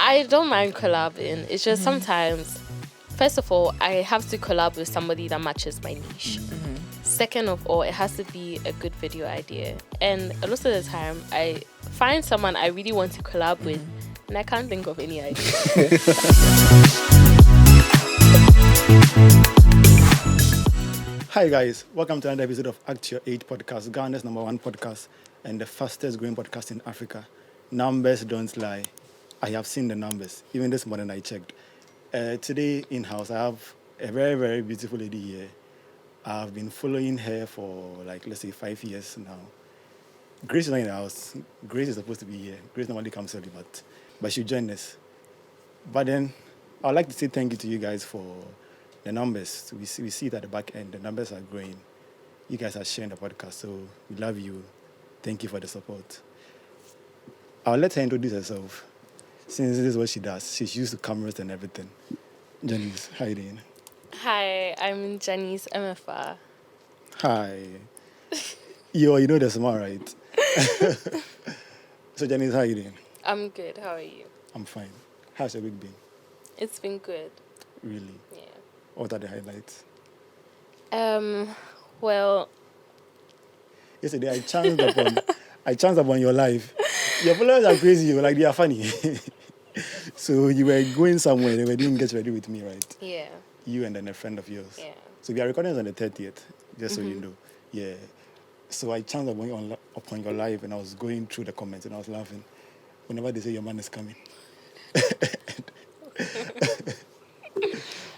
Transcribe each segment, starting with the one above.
I don't mind collabing. It's just sometimes, first of all, I have to collab with somebody that matches my niche. Second of all, it has to be a good video idea. And a lot of the time, I find someone I really want to collab with, and I can't think of any idea. Hi guys, welcome to another episode of Act Your Age podcast, Ghana's #1 podcast and the fastest growing podcast in Africa. Numbers don't lie. I have seen the numbers. Even this morning I checked. Today in-house I have a very, very beautiful lady here. I've been following her for let's say 5 years now. Grace is not in the house. Grace is supposed to be here. Grace normally comes early, but she'll join us. But then I'd like to say thank you to you guys for the numbers. We see it at the back end. The numbers are growing. You guys are sharing the podcast, so we love you. Thank you for the support. I'll let her introduce herself, since this is what she does. She's used to cameras and everything. Janiece, how you doing? Hi, I'm Janiece Emefa. Hi. You know the smile, right? So Janiece, how you doing? I'm good. How are you? I'm fine. How's your week been? It's been good. Really? Yeah. What are the highlights? Well, Yesterday I chanced upon your life. Your followers are crazy, they are funny. So you were going somewhere, they were doing Get Ready With Me, right? yeah. You and then a friend of yours. Yeah. So we are recording on the 30th, just so you know. Yeah. So I chanced upon your live and I was going through the comments and I was laughing whenever they say your man is coming.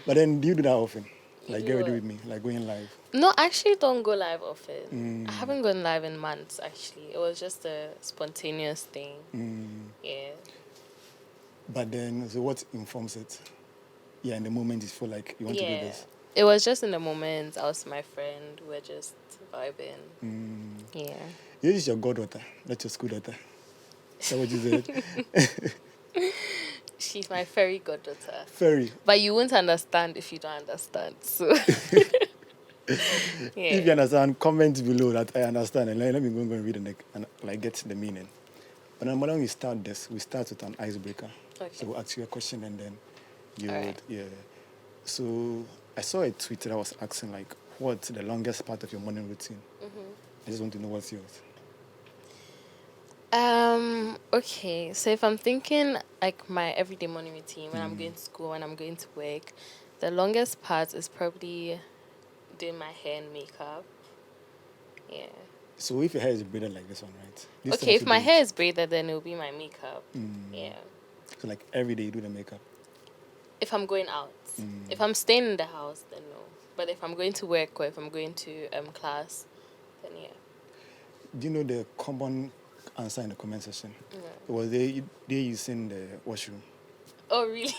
But then do you do that often? Get ready with me, going live? No, I actually don't go live often. I haven't gone live in months, actually. It was just a spontaneous thing. Yeah. But then, so what informs it? Yeah, in the moment you feel like you want to do this? It was just in the moment. I was with my friend. We were just vibing. Yeah. This is your goddaughter, not your school daughter. Is that what you said? She's my fairy goddaughter. Fairy. But you won't understand if you don't understand. So, If you understand, comment below that I understand. And let me go and read and get the meaning. But then when we start this, we start with an icebreaker. Okay. So we'll ask you a question and then you All would, right. yeah. So I saw a tweet that was asking what's the longest part of your morning routine? I just want to know what's yours. Okay, so if I'm thinking my everyday morning routine, when I'm going to school, when I'm going to work, the longest part is probably doing my hair and makeup. Yeah. So if your hair is braided like this one, right? Okay, if my hair is braided, then it'll be my makeup. Yeah. So every day you do the makeup? If I'm going out. If I'm staying in the house, then no. But if I'm going to work or if I'm going to class, then yeah. Do you know the common answer in the comment section? It was they using the washroom. Oh, really?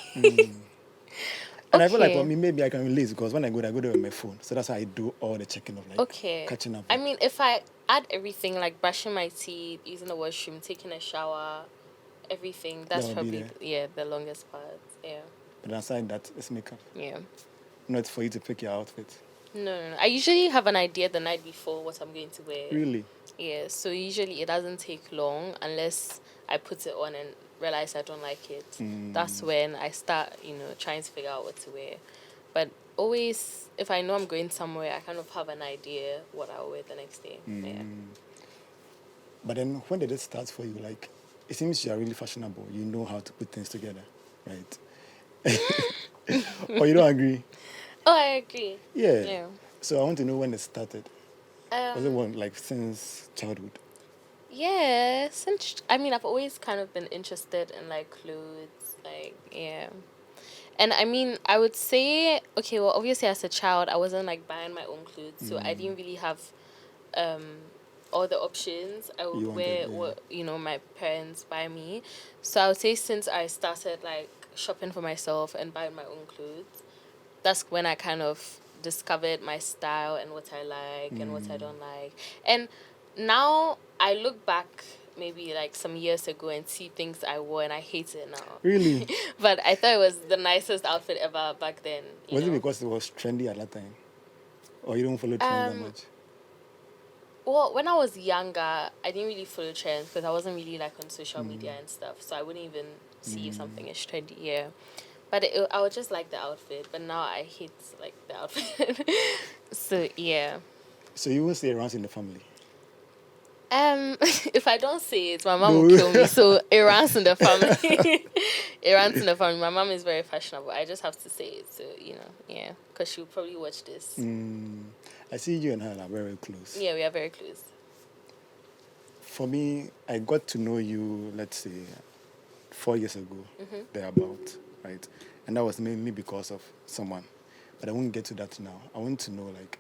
And I feel like for me, maybe I can relate because when I go there with my phone. So that's how I do all the checking of catching up. I mean, if I add everything like brushing my teeth, using the washroom, taking a shower, everything, that's probably the longest part. Yeah. But aside that, it's makeup. Yeah. Not for you to pick your outfit. No. I usually have an idea the night before what I'm going to wear. Really? Yeah. So usually it doesn't take long unless I put it on and realize I don't like it. That's when I start, trying to figure out what to wear. But always, if I know I'm going somewhere, I kind of have an idea what I'll wear the next day. Yeah. But then when did it start for you? It seems you are really fashionable. You know how to put things together, right? Or you don't agree? Oh, I agree. Yeah. So I want to know when it started. Was it since childhood? Yeah, I've always kind of been interested in clothes, And I mean, I would say, okay, well, obviously as a child, I wasn't buying my own clothes, so I didn't really have all the options. I would wear what my parents buy me. So I would say since I started shopping for myself and buying my own clothes, that's when I kind of discovered my style and what I like and what I don't like. And now I look back maybe some years ago and see things I wore and I hate it now. Really? But I thought it was the nicest outfit ever back then. Was it because it was trendy at that time? Or you don't follow trends that much? Well, when I was younger, I didn't really follow trends because I wasn't really on social media and stuff. So I wouldn't even see if something is trendy. Yeah. But I would just like the outfit, but now I hate like the outfit. So yeah. So you will say it runs in the family. If I don't say it, my mom No. will kill me. So it runs in the family. It runs in the family. My mom is very fashionable. I just have to say it. So yeah, because she'll probably watch this. I see you and her are very close. Yeah, we are very close. For me, I got to know you, let's say, 4 years ago, thereabout, right? And that was mainly because of someone. But I won't get to that now. I want to know, like,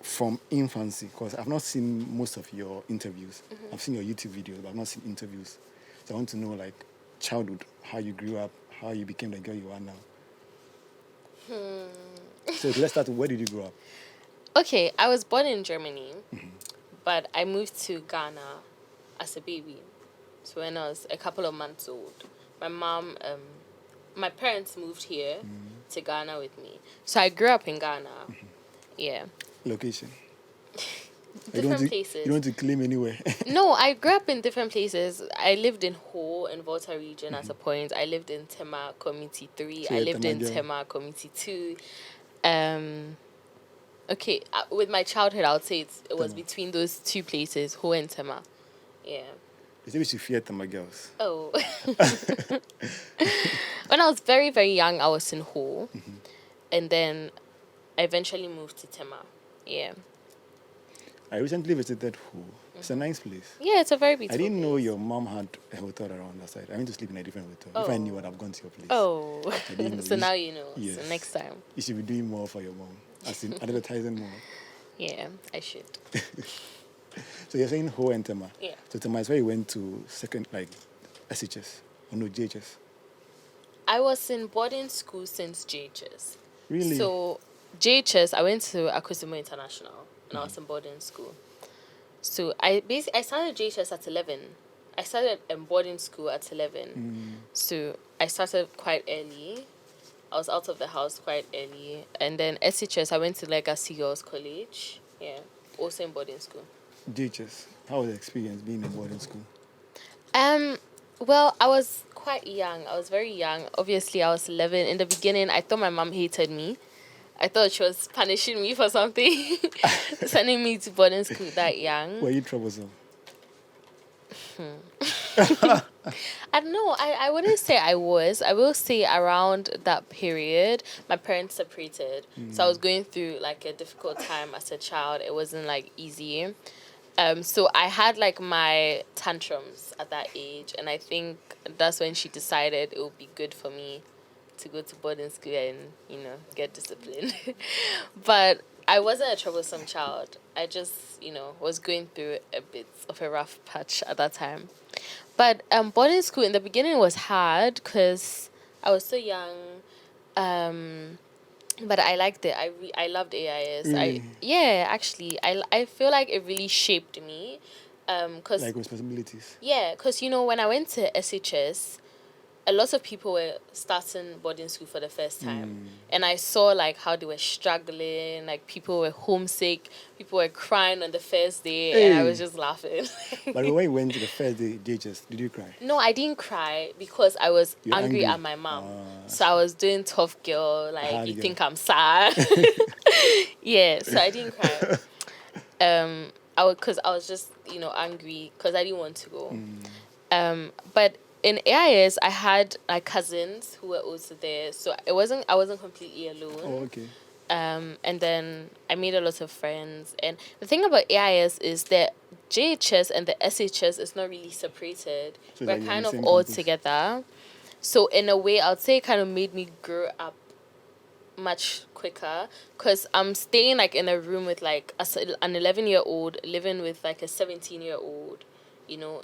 from infancy, because I've not seen most of your interviews. I've seen your YouTube videos, but I've not seen interviews. So I want to know, like, childhood, how you grew up, how you became the girl you are now. So let's start with, where did you grow up? Okay, I was born in Germany, but I moved to Ghana as a baby. So when I was a couple of months old, my parents moved here to Ghana with me. So I grew up in Ghana. Yeah. Location? Different places. You don't want to claim anywhere? No, I grew up in different places. I lived in Ho in Volta region at a point. I lived in Tema Community 3. So I you're lived in Tema girl. Tema Community 2. Okay, with my childhood, I would say it was Tema. between those two places, Ho and Tema. Yeah. You say we should fear Tema girls. Oh. When I was very, very young, I was in Ho. And then I eventually moved to Tema. Yeah. I recently visited Ho. It's a nice place. Yeah, it's a very beautiful I didn't know place. your mom had a hotel around that side. I went to sleep in a different hotel. If I knew, I'd have gone to your place. Oh. I didn't know. So now you know. Yes. So next time. You should be doing more for your mom, as in advertising more. Yeah, I should. So you're saying Ho and Tema. Yeah. So Tema is where you went to second, like, SHS, or no, JHS. I was in boarding school since JHS. Really? So JHS, I went to Akosimo International, and I was in boarding school. So I started JHS at 11. I started boarding school at 11. So I started quite early. I was out of the house quite early. And then SHS, I went to Legacy Girls College. Yeah, also in boarding school. JHS, how was the experience being in boarding school? Well, I was quite young. I was very young. Obviously, I was 11. In the beginning, I thought my mom hated me. I thought she was punishing me for something, sending me to boarding school that young. Were you troublesome? I don't know. I wouldn't say I was. I will say around that period, my parents separated. So I was going through like a difficult time as a child. It wasn't like easy. So I had like my tantrums at that age, and I think that's when she decided it would be good for me to go to boarding school and, get disciplined. But I wasn't a troublesome child. I just, was going through a bit of a rough patch at that time. But boarding school in the beginning was hard because I was so young. But I liked it. I loved AIS. Really? Actually, I feel like it really shaped me. Cause Like responsibilities? yeah, because when I went to SHS, a lot of people were starting boarding school for the first time, and I saw like how they were struggling. Like people were homesick, people were crying on the first day, and I was just laughing. But when you went to the first day, JHS, did you cry? No, I didn't cry because I was You're angry angry? at my mom. So I was doing tough girl, like, Hard you girl. think I'm sad? Yeah, so I didn't cry. Because I was just, angry because I didn't want to go. But in AIS, I had like cousins who were also there, so I wasn't completely alone. Oh, okay. And then I made a lot of friends. And the thing about AIS is that JHS and the SHS is not really separated. So We're like you're in kind the of same all campus. together. So in a way, I would say it kind of made me grow up much quicker because I'm staying like in a room with like an 11-year-old living with like a 17-year-old.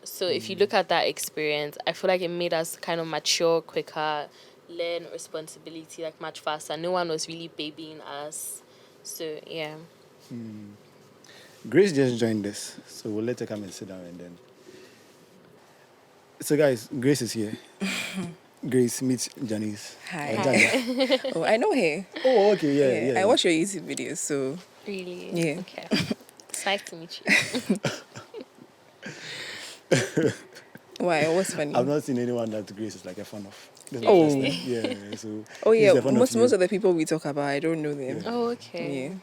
So if you look at that experience, I feel like it made us kind of mature quicker, learn responsibility like much faster. No one was really babying us. So yeah. Grace just joined us, so we'll let her come and sit down and then. So guys, Grace is here. Grace meets Janiece. Hi. Janice. Oh, I know her. Oh, okay, yeah. I watch your YouTube videos, so Really? Yeah. Okay. It's nice to meet you. Why? What's funny? I've not seen anyone that Grace is like a fan of. This is my Oh. first time. Yeah, so Oh he's yeah, a fan most of you. of the people we talk about, I don't know them. Yeah. Oh, okay. Yeah.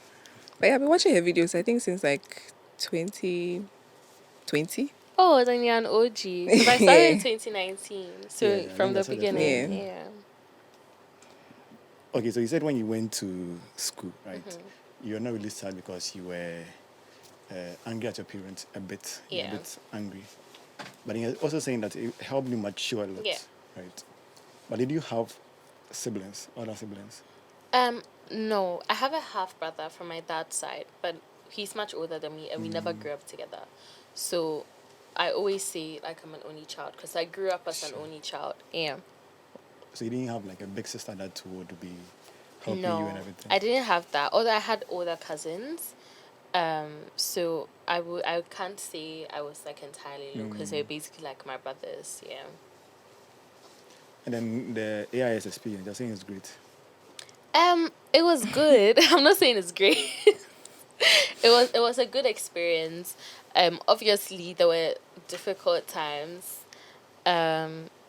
But yeah, I've been watching her videos, I think since like 2020. Oh, then you're an OG. Because I started in Yeah. 2019. So Yeah, I from think I the said the same beginning, thing. yeah. Okay, so you said when you went to school, right? Mm-hmm. You're not really sad because you were angry at your parents a bit. You're a Yeah. bit angry. But you're also saying that it helped you mature a lot, Yeah. right? But did you have siblings, other siblings? No, I have a half brother from my dad's side, but he's much older than me, and we never grew up together. So, I always say like I'm an only child because I grew up as an Sure. only child. Yeah. So you didn't have like a big sister that would be helping you and No, everything? I didn't have that. Although I had older cousins. So I can't say I was like entirely low because they're basically like my brothers. Yeah. And then the AIS experience, you're saying it's great. It was good. I'm not saying it's great. It was a good experience. Obviously there were difficult times.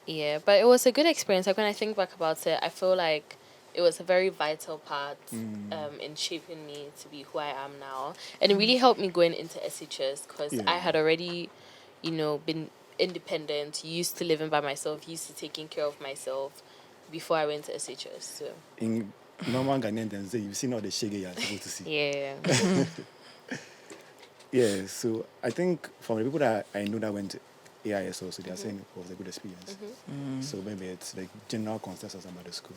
Yeah, but it was a good experience. Like when I think back about it, I feel like it was a very vital part in shaping me to be who I am now, and it really helped me going into SHS because I Yeah. had already, been independent, used to living by myself, used to taking care of myself before I went to SHS. So In normal Ghanaian terms, you've seen all the shege you're supposed to see. yeah, Yeah, so I think from the people that I know that went to AIS also, they are saying it was a good experience. So maybe it's like general consensus about the school.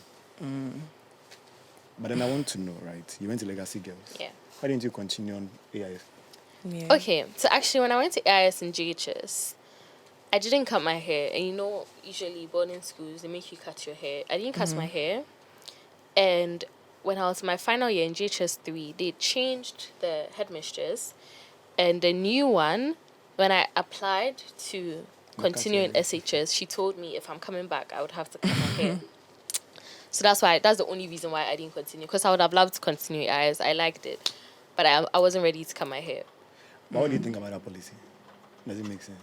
But then I want to know, right? You went to Legacy Girls. yeah. Why didn't you continue on AIS? Yeah. Okay, so actually, when I went to AIS and GHS, I didn't cut my hair. And usually boarding schools, they make you cut your hair. I didn't cut my hair. And when I was in my final year in GHS 3, they changed the headmistress. And the new one, when I applied to continue in your SHS, she told me if I'm coming back, I would have to cut my hair. So that's the only reason why I didn't continue. Because I would have loved to continue AIS. I liked it. But I wasn't ready to cut my hair. But what do you think about that policy? Does it make sense?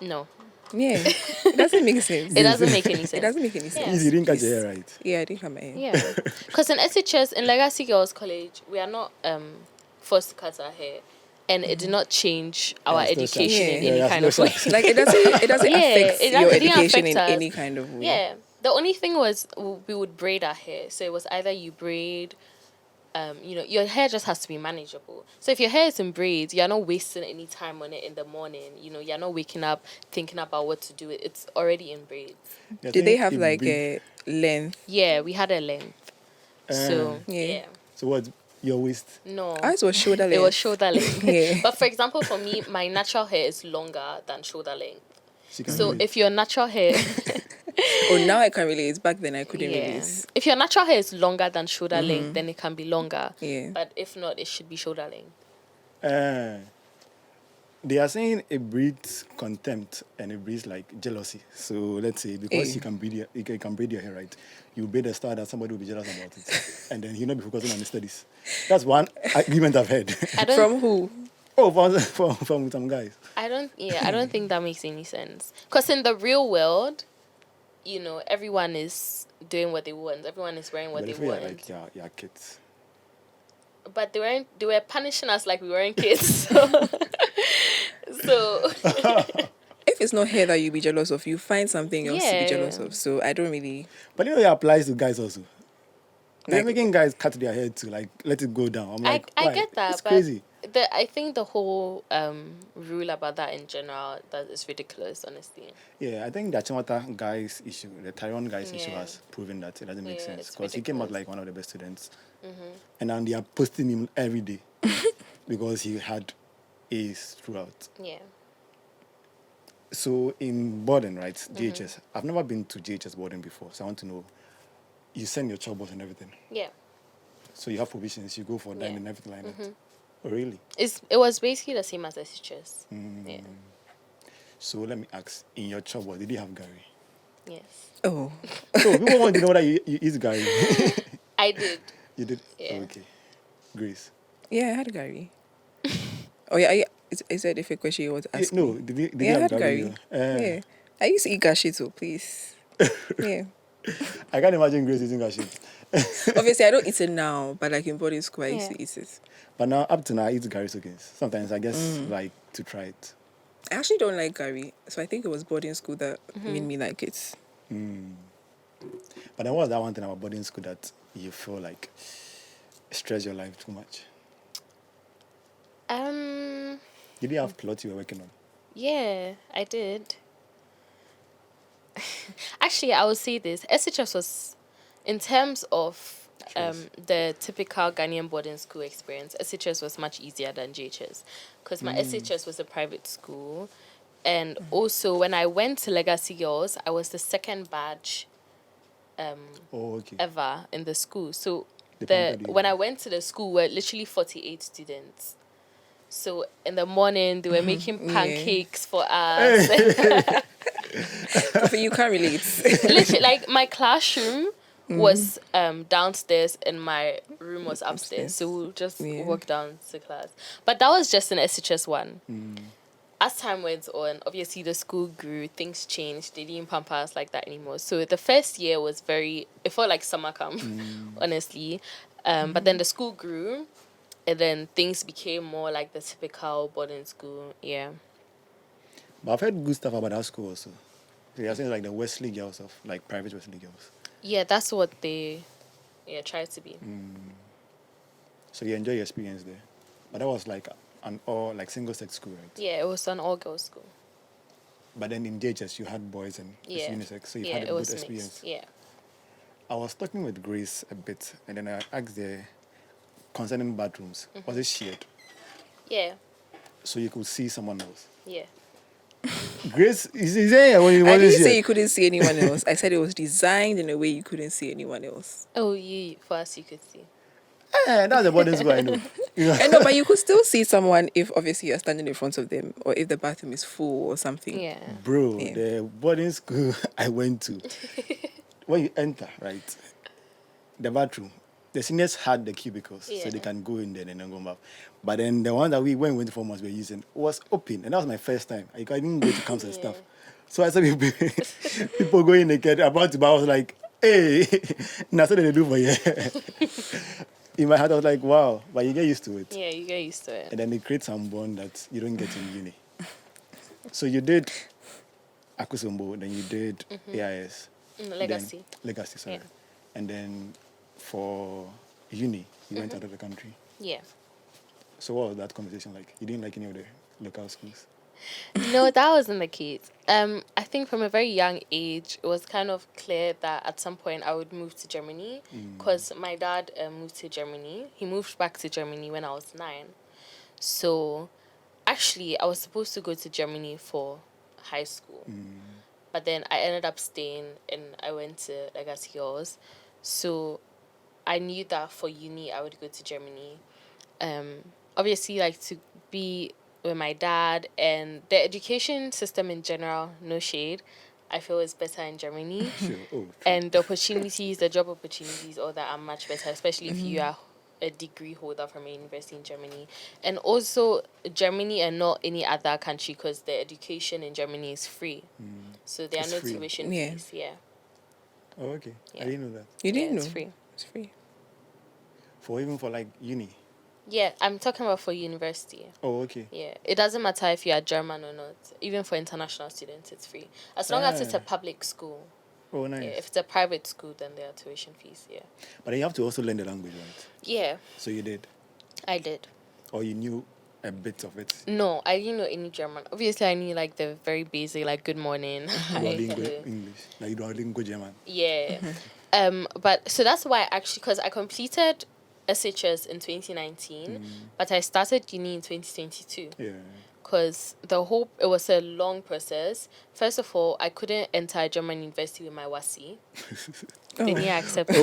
No. Yeah. It doesn't make sense. It doesn't make any It sense. doesn't make any Yeah. sense. Easy, you didn't catch Please. your hair right. Yeah, I didn't have my hair. Yeah. Because in SHS, in Legacy Girls College, we are not forced to cut our hair. And it did not change our Yeah, still education sharp. in Yeah. any Yeah, kind of still way. sharp. Like it doesn't Yeah, affect it your didn't education in affect us. any kind of way. Yeah. The only thing was we would braid our hair. So it was either you braid, your hair just has to be manageable. So if your hair is in braids, you're not wasting any time on it in the morning. You're not waking up thinking about what to do. It's already in braids. I Did they think have it like bring- a length? Yeah, we had a length. So, Yeah. yeah. So what? Your waist? No. Ours was shoulder length. It was shoulder length. Yeah. But for example, for me, my natural hair is longer than shoulder length. She can So relate. if your natural hair, Oh, now I can relate. Back then I couldn't yeah, relate. if your natural hair is longer than shoulder length, then it can be longer. Yeah. But if not, it should be shoulder length. They are saying it breeds contempt and it breeds like jealousy. So let's say because Eh. you can braid your hair right, you braid a style that somebody will be jealous about it, and then he'll not be focusing on his studies. That's one argument I've heard. I don't. From who? from some guys. I don't think that makes any sense. Because in the real world, everyone is doing what they want. Everyone is wearing what But they if we are want. like yeah kids. But they were punishing us like we weren't kids. So If it's not hair that you be jealous of, you find something else to be jealous Yeah. of. So I don't really But it applies to guys also. They're like. making guys cut their hair to like let it go down. I'm like, I why? get that, It's but crazy. I think the whole rule about that in general that is ridiculous, honestly. Yeah, I think the Chimata guys issue, the Tyrone guys issue Yeah. has proven that it doesn't make Yeah, sense it's because he came out ridiculous. like one of the best students, and then they are posting him every day because he had A's throughout. Yeah. So in boarding, right, GHS, I've never been to GHS boarding before, so I want to know. You send your child and everything, Yeah. so you have provisions, you go for dining and everything like that. Oh, really? It was basically the same as SHS. Yeah. So let me ask: in your child, did you have Gary? Yes. Oh. So people want to know that you eat Gary. I did. You did? Yeah. Oh, okay. Grace. Yeah, I had Gary. Oh yeah, is that if a question you want to ask No, me? did you Yeah, I have had Gary? Gary. Yeah. I used to eat gashi too, please. Yeah. I can't imagine Grace eating gashi. Obviously, I don't eat it now, but like in boarding school, I used to eat it. But now, up to now, I eat Gary Sokins. Sometimes I guess like to try it. I actually don't like curry, so I think it was boarding school that made me like it. But there was that one thing about boarding school that you feel like stress your life too much. Did you have plots you were working on? Yeah, I did. Actually, I would say this. SHS was, in terms of the typical Ghanaian boarding school experience, SHS was much easier than JHS. Because my SHS was a private school. And also, when I went to Legacy Girls, I was the second batch ever in the school. So when I went to the school, we were literally 48 students. So in the morning, they were making pancakes for us. Kofi, you can't relate. Literally, like my classroom was downstairs and my room was upstairs. So we'll just walk down to class. But that was just an SHS one. As time went on, obviously the school grew, things changed. They didn't pamper us like that anymore. So the first year was it felt like summer camp, honestly. But then the school grew, and then things became more like the typical boarding school. Yeah. But I've heard good stuff about that school also. So you're saying like the Wesley girls of like private Wesley girls. Yeah, that's what they try to be. So you enjoy your experience there. But that was like an all like single sex school, right? Yeah, it was an all girls school. But then in JHS you had boys and it's unisex, so you had a good experience. Mixed. Yeah. I was talking with Grace a bit, and then I asked her concerning bathrooms. Was it shared? Yeah. So you could see someone else. Yeah. Grace, is there when you I wasn't didn't say shared? you couldn't see anyone else. I said it was designed in a way you couldn't see anyone else. Oh, for us you could see. That's a boarding school I know. I know, but you could still see someone if obviously you're standing in front of them or if the bathroom is full or something. Yeah. Bro, the boarding school I went to, when you enter, right, the bathroom, the seniors had the cubicles, so they can go in there and then go back. But then the one that we went for months were using was open, and that was my first time. I didn't go to camps and stuff. So I saw people going naked about to, but I was like, hey, that's what they do for you. In my heart, I was like, wow, but you get used to it. Yeah, you get used to it. And then they create some bond that you don't get in uni. So you did Akusumbo, then you did AIS. Legacy. Legacy, sorry. Yeah. And then for uni, you went out of the country. Yeah. So what was that conversation like? You didn't like any of the local schools? No, that wasn't the case. I think from a very young age, it was kind of clear that at some point I would move to Germany because my dad moved to Germany. He moved back to Germany when I was 9. So actually, I was supposed to go to Germany for high school. But then I ended up staying and I went to Legacy Girls. So I knew that for uni, I would go to Germany. Obviously, like to be with my dad and the education system in general, no shade, I feel is better in Germany. Sure. Oh, and the opportunities, the job opportunities, all that are much better, especially if you are a degree holder from a university in Germany. And also Germany and not any other country because the education in Germany is free. So there are no tuition fees. Yeah. Oh, okay. Yeah. I didn't know that. You didn't know? It's free. It's free. Even for like uni? Yeah, I'm talking about for university. Oh, okay. Yeah, it doesn't matter if you are German or not. Even for international students, it's free. As long as it's a public school. Oh, nice. Yeah, if it's a private school, then there are tuition fees, yeah. But you have to also learn the language, right? Yeah. So you did? I did. Or you knew a bit of it? No, I didn't know any German. Obviously, I knew like the very basic, like good morning. Duolingo English. Like Duolingo German. Yeah. But so that's why because I completed SHS in 2019, but I started uni in 2022. Yeah. Because it was a long process. First of all, I couldn't enter a German university with my WASI. They didn't accept it.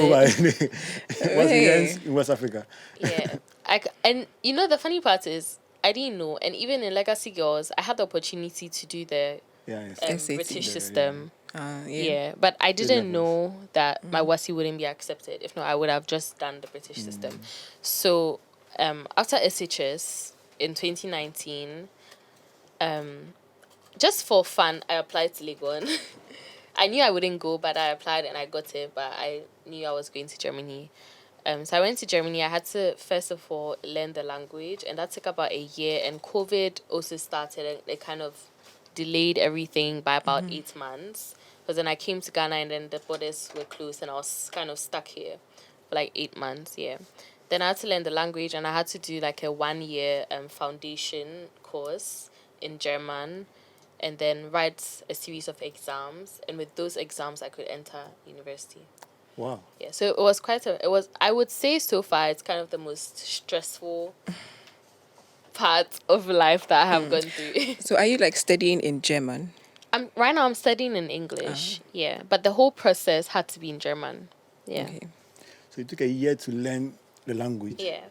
WASI in West Africa. Yeah. And you know, the funny part is, I didn't know. And even in Legacy Girls, I had the opportunity to do the British system. Yeah, but I didn't know that my WASI wouldn't be accepted. If not, I would have just done the British system. So after SHS in 2019, just for fun, I applied to Legon. I knew I wouldn't go, but I applied and I got it. But I knew I was going to Germany. So I went to Germany. I had to first of all learn the language, and that took about a year. And COVID also started, and it kind of delayed everything by about 8 months. Because then I came to Ghana, and then the borders were closed, and I was kind of stuck here for like 8 months. Yeah. Then I had to learn the language, and I had to do like a 1 year foundation course in German, and then write a series of exams. And with those exams, I could enter university. Wow. Yeah, so it was I would say so far, it's kind of the most stressful part of life that I have gone through. So are you like studying in German? Right now I'm studying in English, yeah, but the whole process had to be in German. Yeah. Okay. So it took a year to learn the language. Yeah.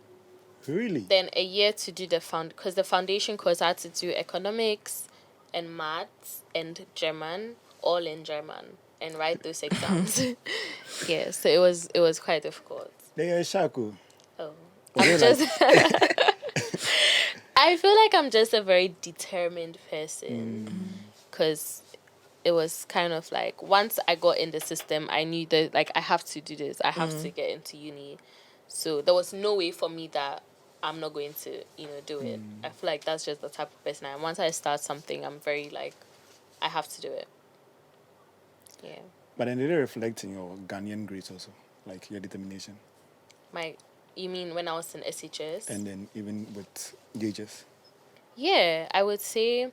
Really? Then a year to do because the foundation course I had to do economics and maths and German, all in German, and write those exams. Yeah, so it was quite difficult. They are shaku. Oh. Was I'm it just I feel like I'm just a very determined person, because it was kind of like once I got in the system, I knew that like I have to do this. I have to get into uni. So there was no way for me that I'm not going to, do it. I feel like that's just the type of person I am. Once I start something, I'm very like, I have to do it. Yeah. But then did it reflect in your Ghanaian grades also, like your determination? You mean when I was in SHS? And then even with gauges? Yeah, I would say.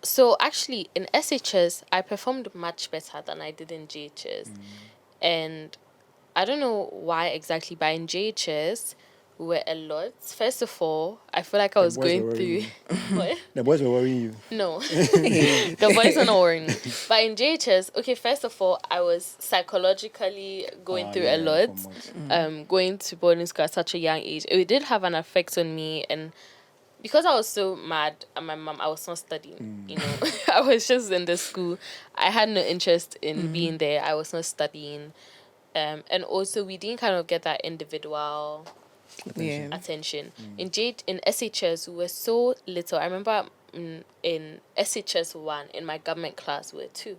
So actually, in SHS, I performed much better than I did in JHS. And I don't know why exactly, but in JHS, we were a lot. First of all, I feel like I The was boys were going worrying through. What? The boys were worrying you. No. The boys are not worrying me. But in JHS, okay, first of all, I was psychologically going through a lot. for much. Going to boarding school at such a young age. It did have an effect on me, and because I was so mad at my mom, I was not studying. I was just in the school. I had no interest in being there. I was not studying. And also we didn't kind of get that individual Yeah. attention. In SHS, we were so little. I remember in SHS 1, in my government class, we were 2.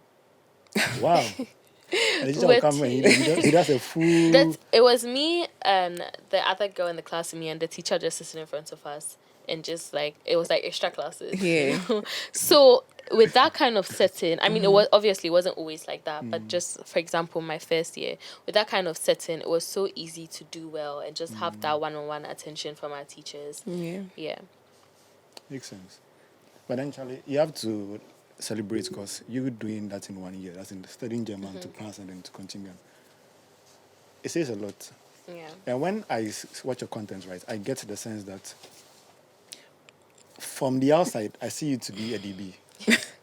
Wow. And the teacher We're will come and he does a full... It was me and the other girl in the class with me, and the teacher just sitting in front of us, and just like it was like extra classes. Yeah. So with that kind of setting, I mean, it wasn't always like that, but just for example, my first year with that kind of setting, it was so easy to do well and just have that one-on-one attention from our teachers. Yeah. Yeah. Makes sense. But then, Charlie, you have to celebrate because you doing that in 1 year. That's in studying German to pass and then to continue. It says a lot. Yeah. And when I watch your content, right, I get the sense that from the outside, I see you to be a DB,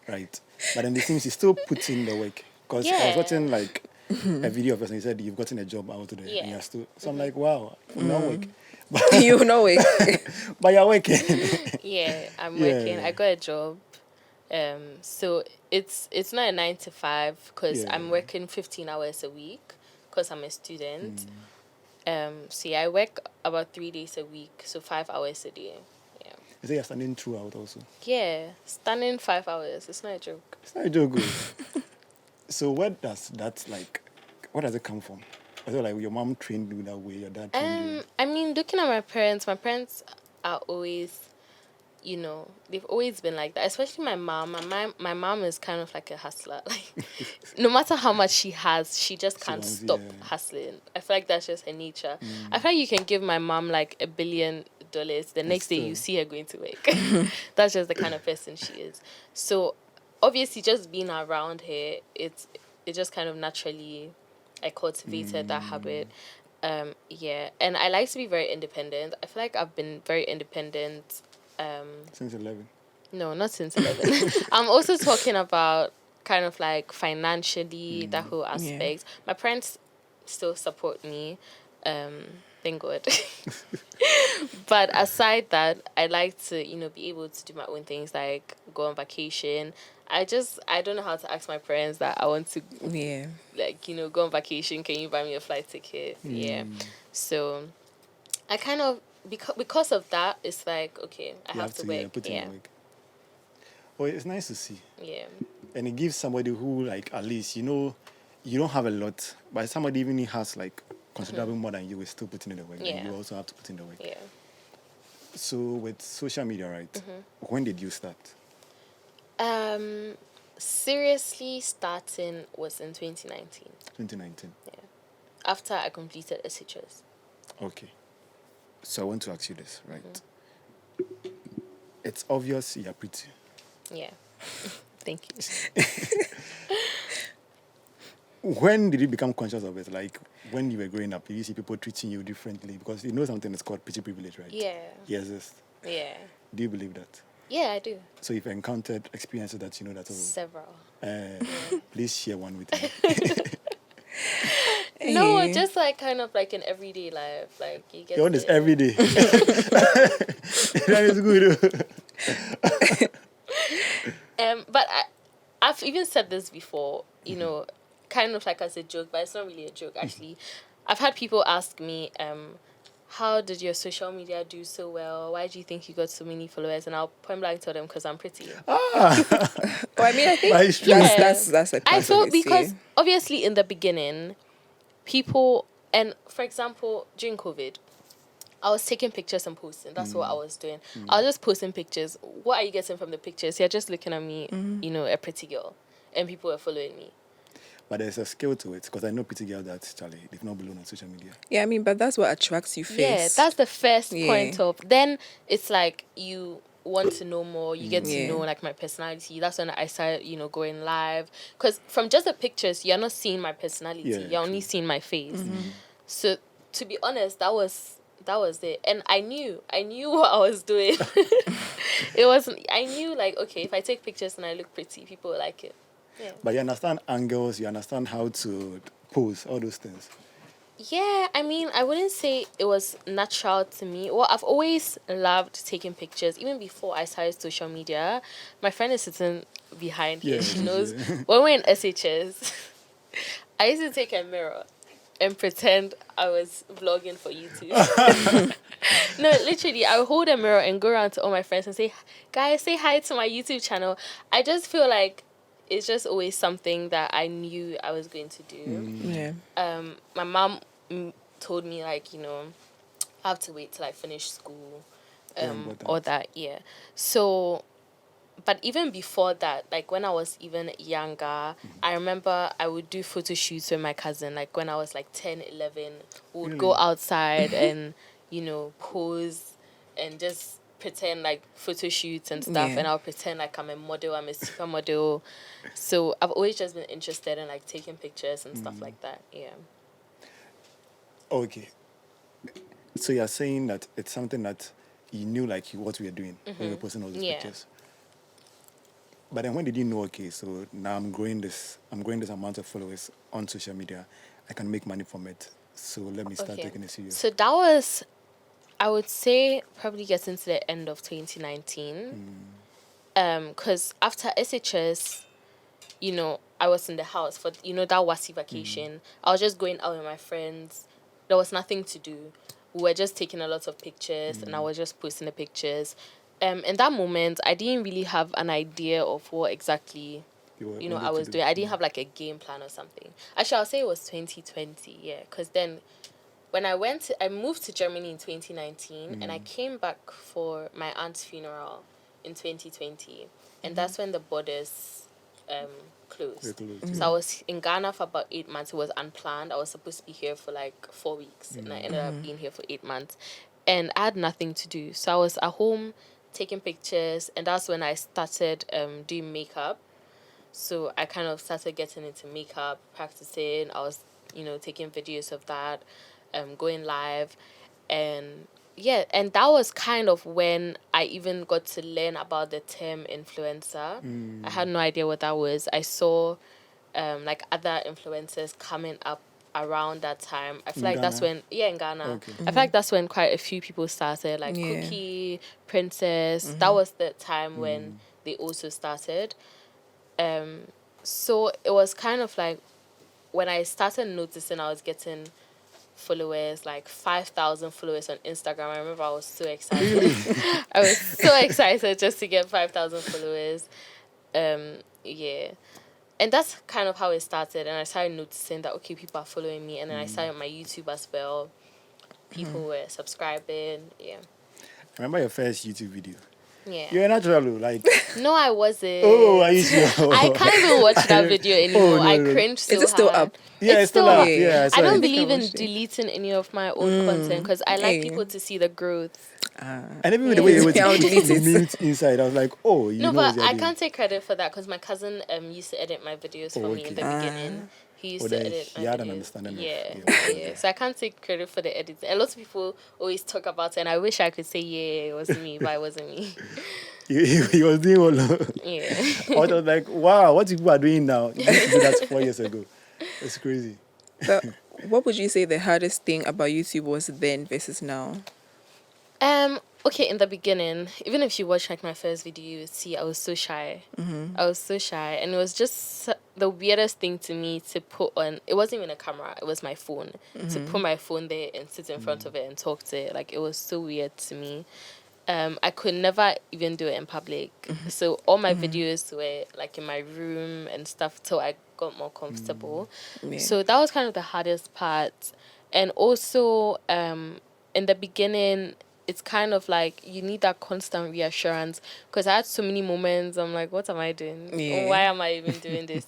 right? But then the things you still put in the work. Because I was Yeah. watching like a video of us and he said you've gotten a job out there Yeah. and you're still... So I'm like, wow, I'm not working. You know it. But you're working. Yeah, I'm Yeah. working. I got a job. So it's not a 9 to 5 because Yeah. I'm working 15 hours a week because I'm a student. So yeah, I work about 3 days a week, so 5 hours a day. Yeah. You say you're standing throughout also. Yeah, standing 5 hours. It's not a joke. It's not a joke. Good. So where does it come from? I thought like your mom trained you that way, your dad trained you. I mean, looking at my parents are always, they've always been like that. Especially my mom. My mom is kind of like a hustler. Like, no matter how much she has, she just can't stop hustling. I feel like that's just her nature. I feel like you can give my mom like $1 billion. The next day you see her going to work. That's just the kind of person she is. So obviously, just being around her, it just kind of naturally, I cultivated that habit. Yeah, and I like to be very independent. I feel like I've been very independent. Since 11. No, not since 11. I'm also talking about kind of like financially, that whole aspect. My parents still support me. Thank God. But aside that, I like to, be able to do my own things, like go on vacation. I don't know how to ask my parents that I want to, Yeah. like, go on vacation. Can you buy me a flight ticket? Yeah. So I kind of, because of that, it's like, okay, I have to Yeah, work. put in Yeah. the work. Well, it's nice to see. Yeah. And it gives somebody who, like, at least, you know, you don't have a lot, but somebody even has, like, considerably more than you is still putting in the work. Yeah. And you also have to put in the work. Yeah. So with social media, right? When did you start? Seriously starting was in 2019. 2019. Yeah. After I completed SHS. Okay. So I want to ask you this, right? It's obvious you're pretty. Yeah. Thank you. When did you become conscious of it? Like when you were growing up, did you see people treating you differently? Because you know something that's called pretty privilege, right? Yeah. Yes, yes. Yeah. Do you believe that? Yeah, I do. So you've encountered experiences that you know that. Several. Please share one with me. No, Hey. just like kind of like in everyday life. Like you get Your one is to- every day. That is good. But I've even said this before, you know, kind of like as a joke, but it's not really a joke actually. I've had people ask me, how did your social media do so well? Why do you think you got so many followers? And I'll point blank tell them because I'm pretty. Well, I mean, I think But it's true. that's a I part of thought it, because yeah. obviously in the beginning, people, and for example, during COVID, I was taking pictures and posting. That's what I was doing. I was just posting pictures. What are you getting from the pictures? You're just looking at me, you know, a pretty girl. And people were following me. But there's a skill to it because I know pretty girls that Charlie, they've not blown on social media. Yeah, I mean, but that's what attracts you first. Yeah, that's the first Yeah. point of. Then it's like you want to know more. You get to Yeah. know like my personality. That's when I started, you know, going live. Because from just the pictures, you're not seeing my personality. Yeah, You're only true. seeing my face. So to be honest, that was it. And I knew what I was doing. It wasn't. I knew like okay, if I take pictures and I look pretty, people will like it. Yeah. But you understand angles, you understand how to pose, all those things. Yeah, I mean, I wouldn't say it was natural to me. Well, I've always loved taking pictures, even before I started social media. My friend is sitting behind here. Yeah, She knows yeah. when we're in SHS, I used to take a mirror and pretend I was vlogging for YouTube. No, literally, I would hold a mirror and go around to all my friends and say, guys, say hi to my YouTube channel. I just feel like it's just always something that I knew I was going to do. Yeah. My mom told me like, you know, I have to wait till I finish school, Important. or that, yeah. So, but even before that, like when I was even younger, I remember I would do photo shoots with my cousin. Like when I was like 10, 11, we would go Really? outside and, you know, pose and just pretend like photo shoots and stuff. Yeah. And I'll pretend like I'm a model, I'm a supermodel. So I've always just been interested in like taking pictures and stuff like that. Yeah. Okay. So you're saying that it's something that you knew like what we were doing when we were posting all those Yeah. pictures. But then when did you know, okay, so now I'm growing this amount of followers on social media. I can make money from it. So let me start taking it serious. So that was, I would say, probably getting to the end of 2019. Because after SHS, you know, I was in the house for, you know, that WASI vacation. I was just going out with my friends. There was nothing to do. We were just taking a lot of pictures and I was just posting the pictures. In that moment, I didn't really have an idea of what exactly, you know, I was doing. I didn't have like a game plan or something. Actually, I'll say it was 2020, yeah. Because then when I moved to Germany in 2019 and I came back for my aunt's funeral in 2020. And that's when the borders closed. So I was in Ghana for about 8 months. It was unplanned. I was supposed to be here for like 4 weeks and I ended up being here for 8 months. And I had nothing to do. So I was at home taking pictures and that's when I started doing makeup. So I kind of started getting into makeup, practicing. I was, you know, taking videos of that, going live. And yeah, and that was kind of when I even got to learn about the term influencer. I had no idea what that was. I saw like other influencers coming up around that time. I feel In like that's Ghana? when, yeah, in Ghana. Okay. I feel like that's when quite a few people started, like Yeah. Cookie, Princess. That was the time when they also started. So it was kind of like when I started noticing I was getting followers, like 5,000 followers on Instagram. I remember I was so excited. I was so excited just to get 5,000 followers. Yeah. And that's kind of how it started. And I started noticing that, okay, people are following me. And then I started my YouTube as well. People were subscribing. Yeah. Remember your first YouTube video? Yeah. You're a natural, like. No, I wasn't. Oh, are you sure? I can't even watch that video anymore. no, I no. cringe so Is it still hard. up? Yeah, it's still up. up. Yeah, I don't I think I believe in watched it. deleting any of my own content because I like people to see the growth. And even with the way you were I'll delete it. memes inside, I was like, oh, you No, know what but you're I doing. can't take credit for that because my cousin used to edit my videos for me in the beginning. He used to then edit my he had videos. an understanding of Yeah, your yeah. content. So I can't take credit for the edits. A lot of people always talk about it, and I wish I could say, yeah, it was me, but it wasn't me. He was doing all. Yeah. I was like, wow, what people are doing now? You used to do that 4 years ago. It's crazy. But what would you say the hardest thing about YouTube was then versus now? Okay, in the beginning, even if you watch like my first video, you would see I was so shy. I was so shy, and it was just the weirdest thing to me to put on. It wasn't even a camera; it was my phone. To put my phone there and sit in front of it and talk to it, like it was so weird to me. I could never even do it in public. So all my videos were like in my room and stuff till I got more comfortable. Yeah. So that was kind of the hardest part. And also, in the beginning, it's kind of like you need that constant reassurance because I had so many moments. I'm like, what am I doing? Yeah. Why am I even doing this?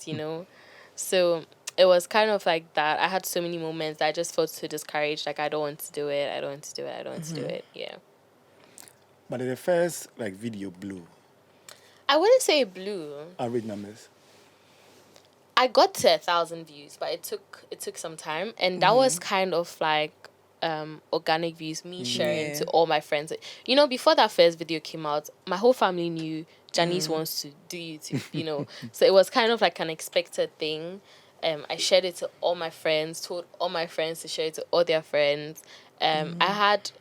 So it was kind of like that. I had so many moments that I just felt so discouraged. Like I don't want to do it. I don't want to do it. I don't want to do it. Yeah. But the first like video blew. I wouldn't say it blew. Average numbers. I got to 1,000 views, but it took some time, and that was kind of like organic views, me sharing Yeah. to all my friends. Before that first video came out, my whole family knew Janiece wants to do YouTube. So it was kind of like an expected thing. I shared it to all my friends, told all my friends to share it to all their friends. I had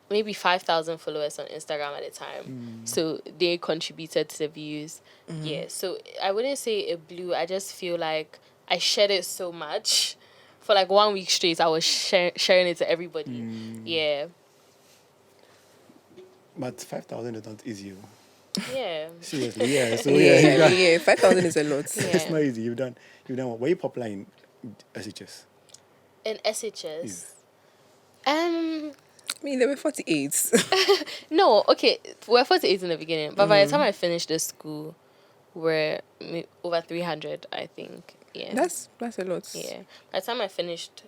maybe 5,000 followers on Instagram at the time. So they contributed to the views. Yeah, so I wouldn't say it blew. I just feel like I shared it so much. For like 1 week straight, I was sharing it to everybody. Yeah. But 5,000 is not easy. Yeah. Seriously, yeah. So Yeah, 5,000 is a lot. Yeah. it's not easy. You've done what? Were you popular in SHS? In SHS. I mean, there were 48. No, okay. We're 48 in the beginning. But by the time I finished the school, we're over 300, I think. Yeah. That's a lot. Yeah. By the time I finished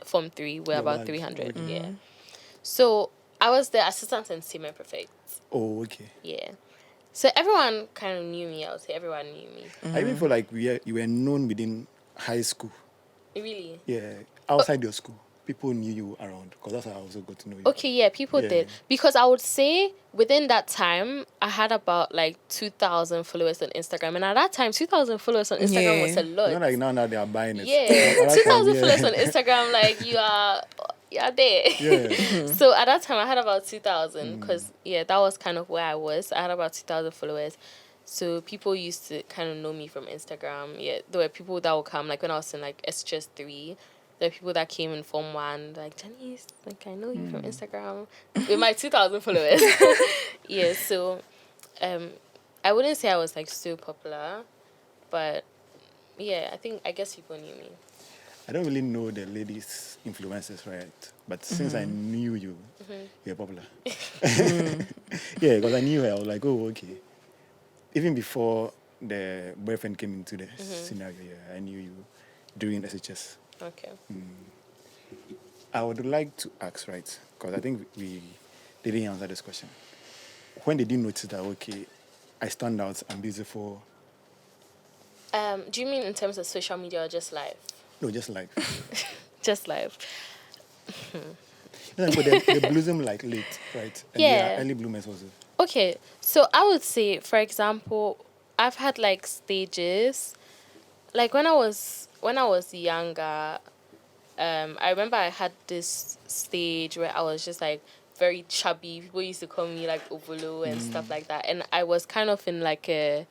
Form 3, we're about large. 300. Okay. Yeah. So I was the assistant and senior prefect. Oh, okay. Yeah. So everyone kind of knew me. I would say everyone knew me. I even feel like you were known within high school. Really? Yeah, outside your school, people knew you around because that's how I also got to know you. Okay, yeah, people Yeah. did. Because I would say within that time, I had about like 2,000 followers on Instagram. And at that time, 2,000 followers on Instagram was a It's lot. not like now they are buying it. Yeah, At that 2,000 time, followers on Instagram, like you are there. Yeah. So at that time, I had about 2,000 because, that was kind of where I was. I had about 2,000 followers. So people used to kind of know me from Instagram. Yeah, there were people that would come, like when I was in like SHS 3, there were people that came in Form 1, like, Janiece, like I know you from Instagram with my 2,000 followers. Yeah, so I wouldn't say I was like so popular, but yeah, I guess people knew me. I don't really know the ladies' influencers, right? But since I knew you, you're popular. Yeah, because I knew her. I was like, oh, okay. Even before the boyfriend came into the scenario, yeah, I knew you during SHS. Okay. I would like to ask, right? Because I think we didn't answer this question. When did you notice that, okay, I stand out, I'm beautiful? Do you mean in terms of social media or just life? No, just like. Just life. But they blossom like late, right? And they Yeah. are early bloomers also. Okay, so I would say, for example, I've had like stages. Like when I was younger, I remember I had this stage where I was just like very chubby. People used to call me like Ovolo and stuff like that. And I was kind of in like a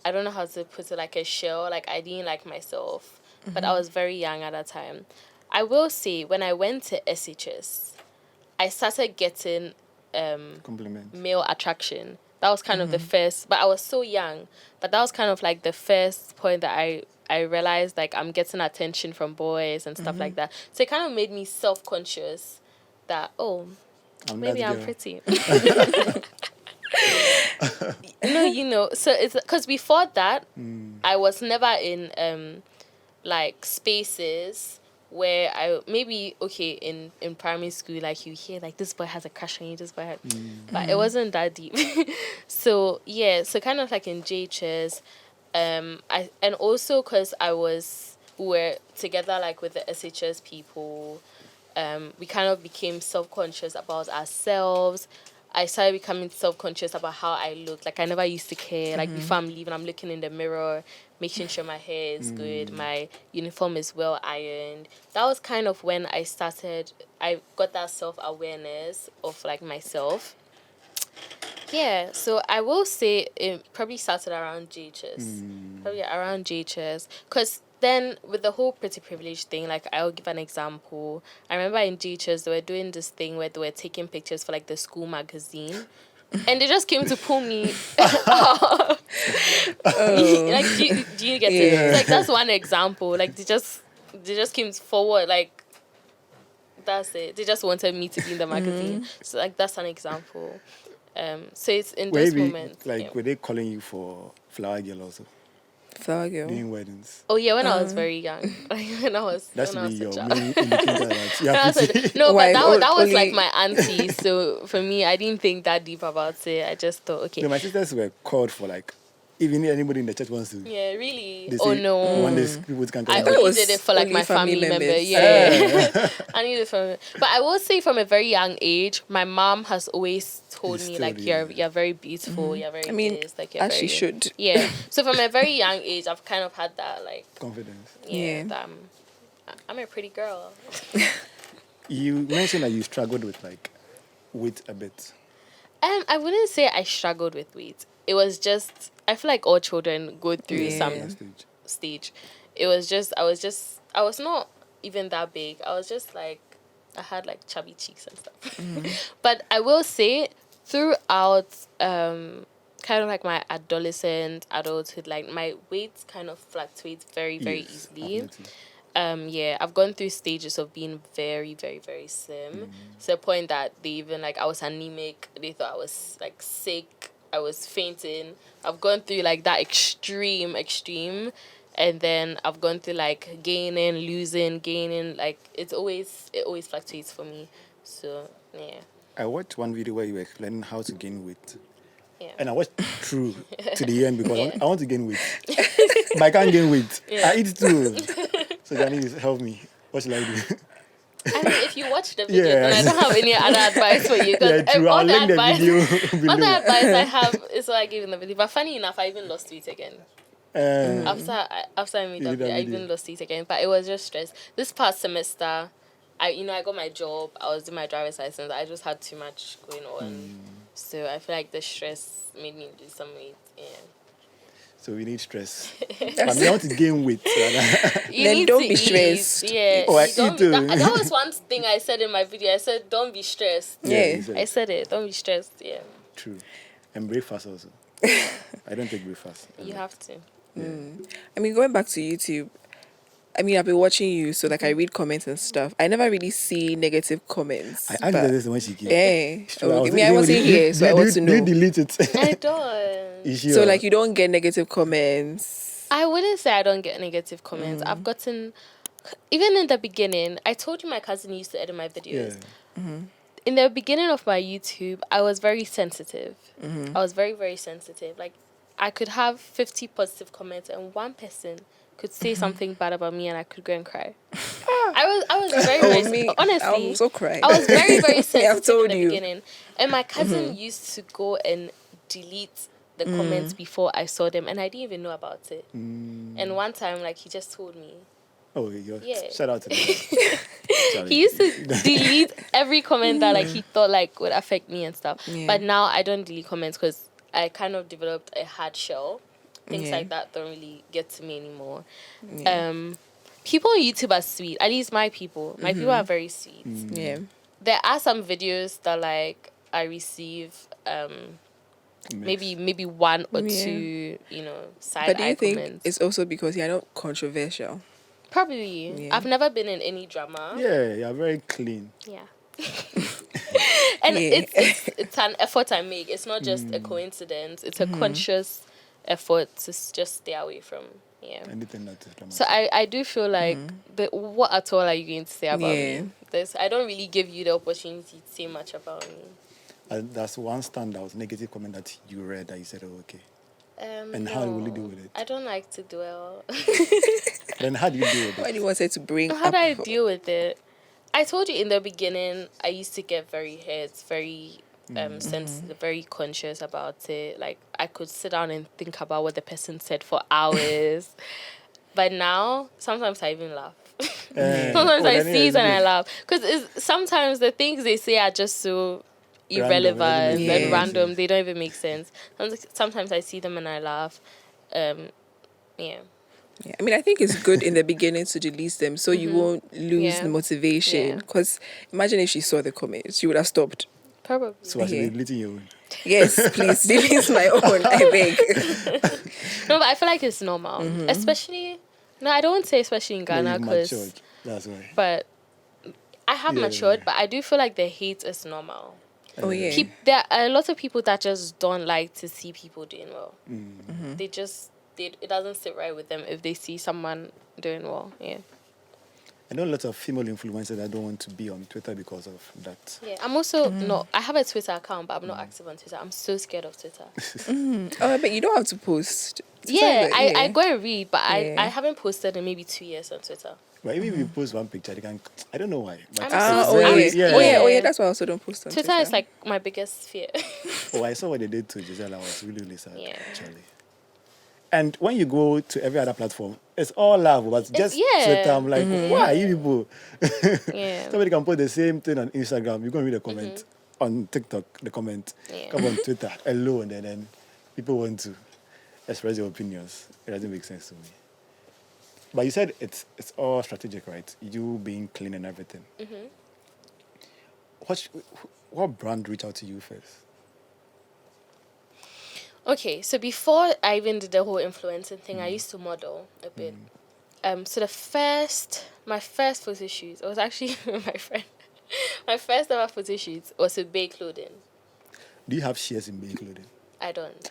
I don't know how to put it, like a shell. Like I didn't like myself, but I was very young at that time. I will say when I went to SHS, I started getting Compliment. male attraction. That was kind of the first, but I was so young. But that was kind of like the first point that I realized like I'm getting attention from boys and stuff like that. So it kind of made me self-conscious that, oh, maybe that I'm girl. pretty. No, so it's because before that, I was never in like spaces where I maybe okay in primary school, like you hear like this boy has a crush on you, this boy had, but it wasn't that deep. So yeah, so kind of like in JHS, I and also because we were together like with the SHS people, we kind of became self-conscious about ourselves. I started becoming self-conscious about how I looked. Like I never used to care. Like before I'm leaving, I'm looking in the mirror, making sure my hair is good, my uniform is well ironed. That was kind of when I got that self-awareness of like myself. Yeah, so I will say it probably started around JHS. Probably around JHS. Because then with the whole pretty privilege thing, like I'll give an example. I remember in JHS they were doing this thing where they were taking pictures for like the school magazine. And they just came to pull me out. Like do you get it? Yeah. It's like that's one example. Like they just came forward like that's it. They just wanted me to be in the magazine. So like that's an example. So it's in those Maybe moments. like Yeah. were they calling you for flower girl also Flower girl. during weddings? Oh yeah, when I was very young, like That's when I be was a your child. main indicator that you When I are was a- pretty. no, Why? but that was like Only- my auntie. So for me, I didn't think that deep about it. I just thought, okay, No, my sisters were called for like, even anybody in the church wants to. yeah, really. They Oh say, no, one day people can come. I thought it only was did it for like only my family family member. members. Yeah, I need it from. But I will say, from a very young age, my mom has always told me Instilled, like yeah. you're very beautiful. You're very I mean, this, like you're as she very should. Yeah. So from a very young age, I've kind of had that like Confidence. Yeah. that I'm a pretty girl. You mentioned that you struggled with like weight a bit. I wouldn't say I struggled with weight. It was just I feel like all children go through Yeah. some That stage. stage. It was just I was not even that big. I was just like I had like chubby cheeks and stuff. But I will say throughout kind of like my adulthood, like my weight kind of fluctuates very, very Yes, easily. definitely. Yeah, I've gone through stages of being very, very, very slim to the point that they even like I was anemic. They thought I was like sick. I was fainting. I've gone through like that extreme, and then I've gone through like gaining, losing, gaining. Like it always fluctuates for me. So yeah, I watched one video where you were explaining how to gain weight. yeah. And I watched through to the end because Yeah. I want to gain weight. But I can't gain weight. Yeah. I eat too. So Janiece, help me. What should I do? I mean, if you watch the video, Yeah. then I don't have any other advice for you. Yeah, Because true. all I'll the link the advice, video all the below. advice I have is what I give in the video. But funny enough, I even lost weight again. After I made You that did that video, I video. even lost weight again. But it was just stress. This past semester, I got my job. I was doing my driver's license. I just had too much going on. So I feel like the stress made me lose some weight. Yeah. So we need stress. I mean, I want to gain weight. You Then need don't to be eat. stressed. Yeah. Oh, I you don't eat be- too. that was one thing I said in my video. I said, don't be stressed. Yeah. you said I it. said it. Don't be stressed. Yeah. True. And breakfast also. I don't take breakfast. You have to. I mean, going back to YouTube, I mean, I've been watching you, so like I read comments and stuff. I never really see negative comments. I asked but- her this when she came. Yeah. It's true. I thinking, wasn't do here, so I want to do you know. delete it? I don't. You sure? So like you don't get negative comments. I wouldn't say I don't get negative comments. I've gotten, even in the beginning, I told you my cousin used to edit my videos. Yeah. In the beginning of my YouTube, I was very sensitive. I was very, very sensitive. Like, I could have 50 positive comments and one person could say something bad about me and I could go and cry. I was very, very, Me, honestly. I also cry. I was very, very I've sensitive told in the you. beginning. And my cousin used to go and delete the comments before I saw them, and I didn't even know about it. And one time, like, he just told me. Oh, Yeah. shout out to them. He used to delete every comment that, like, he thought, like, would affect me and stuff. Yeah. But now I don't delete comments because I kind of developed a hard shell. things Yeah. like that don't really get to me anymore. Yeah. People on YouTube are sweet. At least my people. My people are very sweet. Yeah. There are some videos that like I receive Mix. maybe one or Yeah. two, side But do eye you think comments. it's also because you're not controversial? Probably. Yeah. I've never been in any drama. Yeah, you're very clean. Yeah. And Yeah. it's an effort I make. It's not just a coincidence. It's a conscious effort to just stay away from. Yeah. Anything that is dramatic. So I do feel like what at all are you going to say about Yeah. me? I don't really give you the opportunity to say much about me. That's one standout negative comment that you read that you said, oh, okay. And No, how will you deal with it? I don't like to dwell. Then how do you deal with What it? do you wanted to bring How up? do I deal with it? I told you in the beginning, I used to get very hurt, very sensitive, very conscious about it. Like I could sit down and think about what the person said for hours. But now, sometimes I even laugh. Sometimes I then see it it's and I good. laugh. Because sometimes the things they say are just so Random, it doesn't irrelevant make and sense. random. sense. They don't even make sense. Sometimes I see them and I laugh. Yeah. Yeah. I mean, I think it's good in the beginning to delete them so you won't lose Yeah. the motivation. Yeah. Because imagine if she saw the comments, she would have stopped. Probably. So I should Yeah. be deleting your own. Yes, please delete my own. I beg. No, but I feel like it's normal. Especially, no, I don't say especially in No, Ghana you've because, matured. That's why. but I have Yeah, matured, yeah. but I do feel like the hate is normal. Oh yeah. There are a lot of people that just don't like to see people doing well. They just, it doesn't sit right with them if they see someone doing well. Yeah. I know lots of female influencers that don't want to be on Twitter because of that. Yeah. I'm also not, I have a Twitter account, but I'm not active on Twitter. I'm so scared of Twitter. Oh, but you don't have to post. Yeah, Twitter, I go and read, but Yeah. I haven't posted in maybe 2 years on Twitter. But even if you post one picture, they can. I don't know why. But I'm it's so very- scared. Oh yeah. Yeah. Oh yeah. That's why I also don't post on Twitter Twitter. is like my biggest fear. Oh, I saw what they did to Giselle. I was really, really sad. Yeah. Actually. And when you go to every other platform, it's all love, but just yeah. Twitter, I'm like, why are you people? Yeah. Somebody can put the same thing on Instagram. You're going to read the comment on TikTok, the comment. Yeah. Come on Twitter alone, and then people want to express their opinions. It doesn't make sense to me. But you said it's all strategic, right? You being clean and everything. What brand reached out to you first? Okay, so before I even did the whole influencing thing, I used to model a bit. So my first photo shoot, it was actually with my friend. My first ever photo shoot was with Bay Clothing. Do you have shares in Bay Clothing? I don't.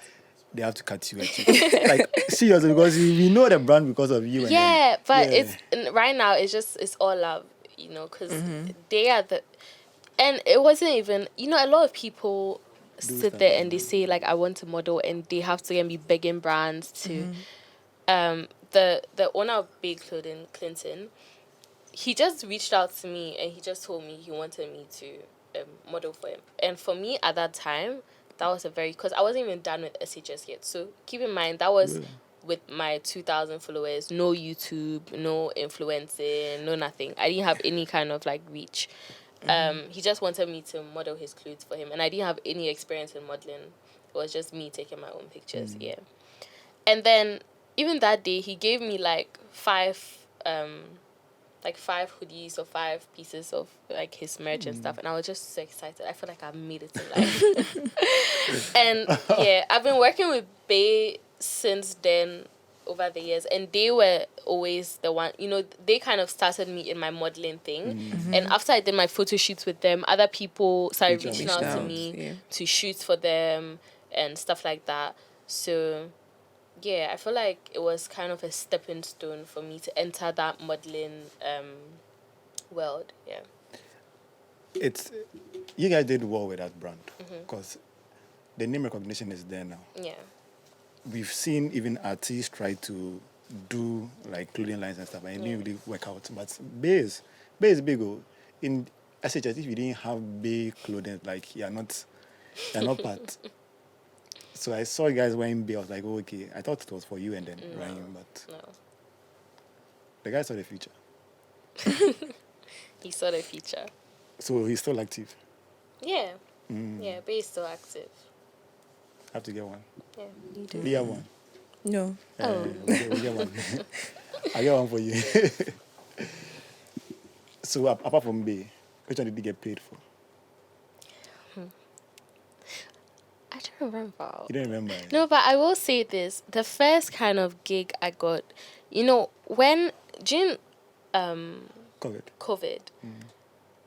They have to cut you at you. Like, seriously, because we know the brand because of you. And Yeah, but yeah. right now it's all love, because they are and it wasn't even, a lot of people sit stuff there like and they say like I want to model and they have to be begging brands to, the owner of Big Clothing, Clinton, he just reached out to me and he just told me he wanted me to model for him. And for me at that time, that was because I wasn't even done with SHS yet. So keep in mind, that was with my 2,000 followers, no YouTube, no influencing, no nothing. I didn't have any kind of like reach. He just wanted me to model his clothes for him. And I didn't have any experience in modeling. It was just me taking my own pictures, yeah. And then even that day, he gave me like five hoodies or 5 pieces of like his merch and stuff, and I was just so excited. I feel like I've made it in life. And yeah, I've been working with Bay since then over the years, and they were always the one, they kind of started me in my modeling thing. And after I did my photo shoots with them, other people started reaching out to me to shoot for them and stuff like that. So yeah, I feel like it was kind of a stepping stone for me to enter that modeling world. Yeah. You guys did well with that brand because the name recognition is there now. Yeah. We've seen even artists try to do like clothing lines and stuff, and it didn't really work out. But Bay is big. In SHS, if you didn't have Bay clothing, like you're not part. So I saw you guys wearing Bay. I was like, oh, okay. I thought it was for you and then Ryan, but No. the guy saw the future. He saw the future. So he's still active. Yeah. Yeah, Bay is still active. Have to get one. Yeah, you do. Do you have one? No. We get one. I get one for you. So apart from Bay, which one did you get paid for? I don't remember. You don't remember? No, but I will say this: the first kind of gig I got, when during COVID,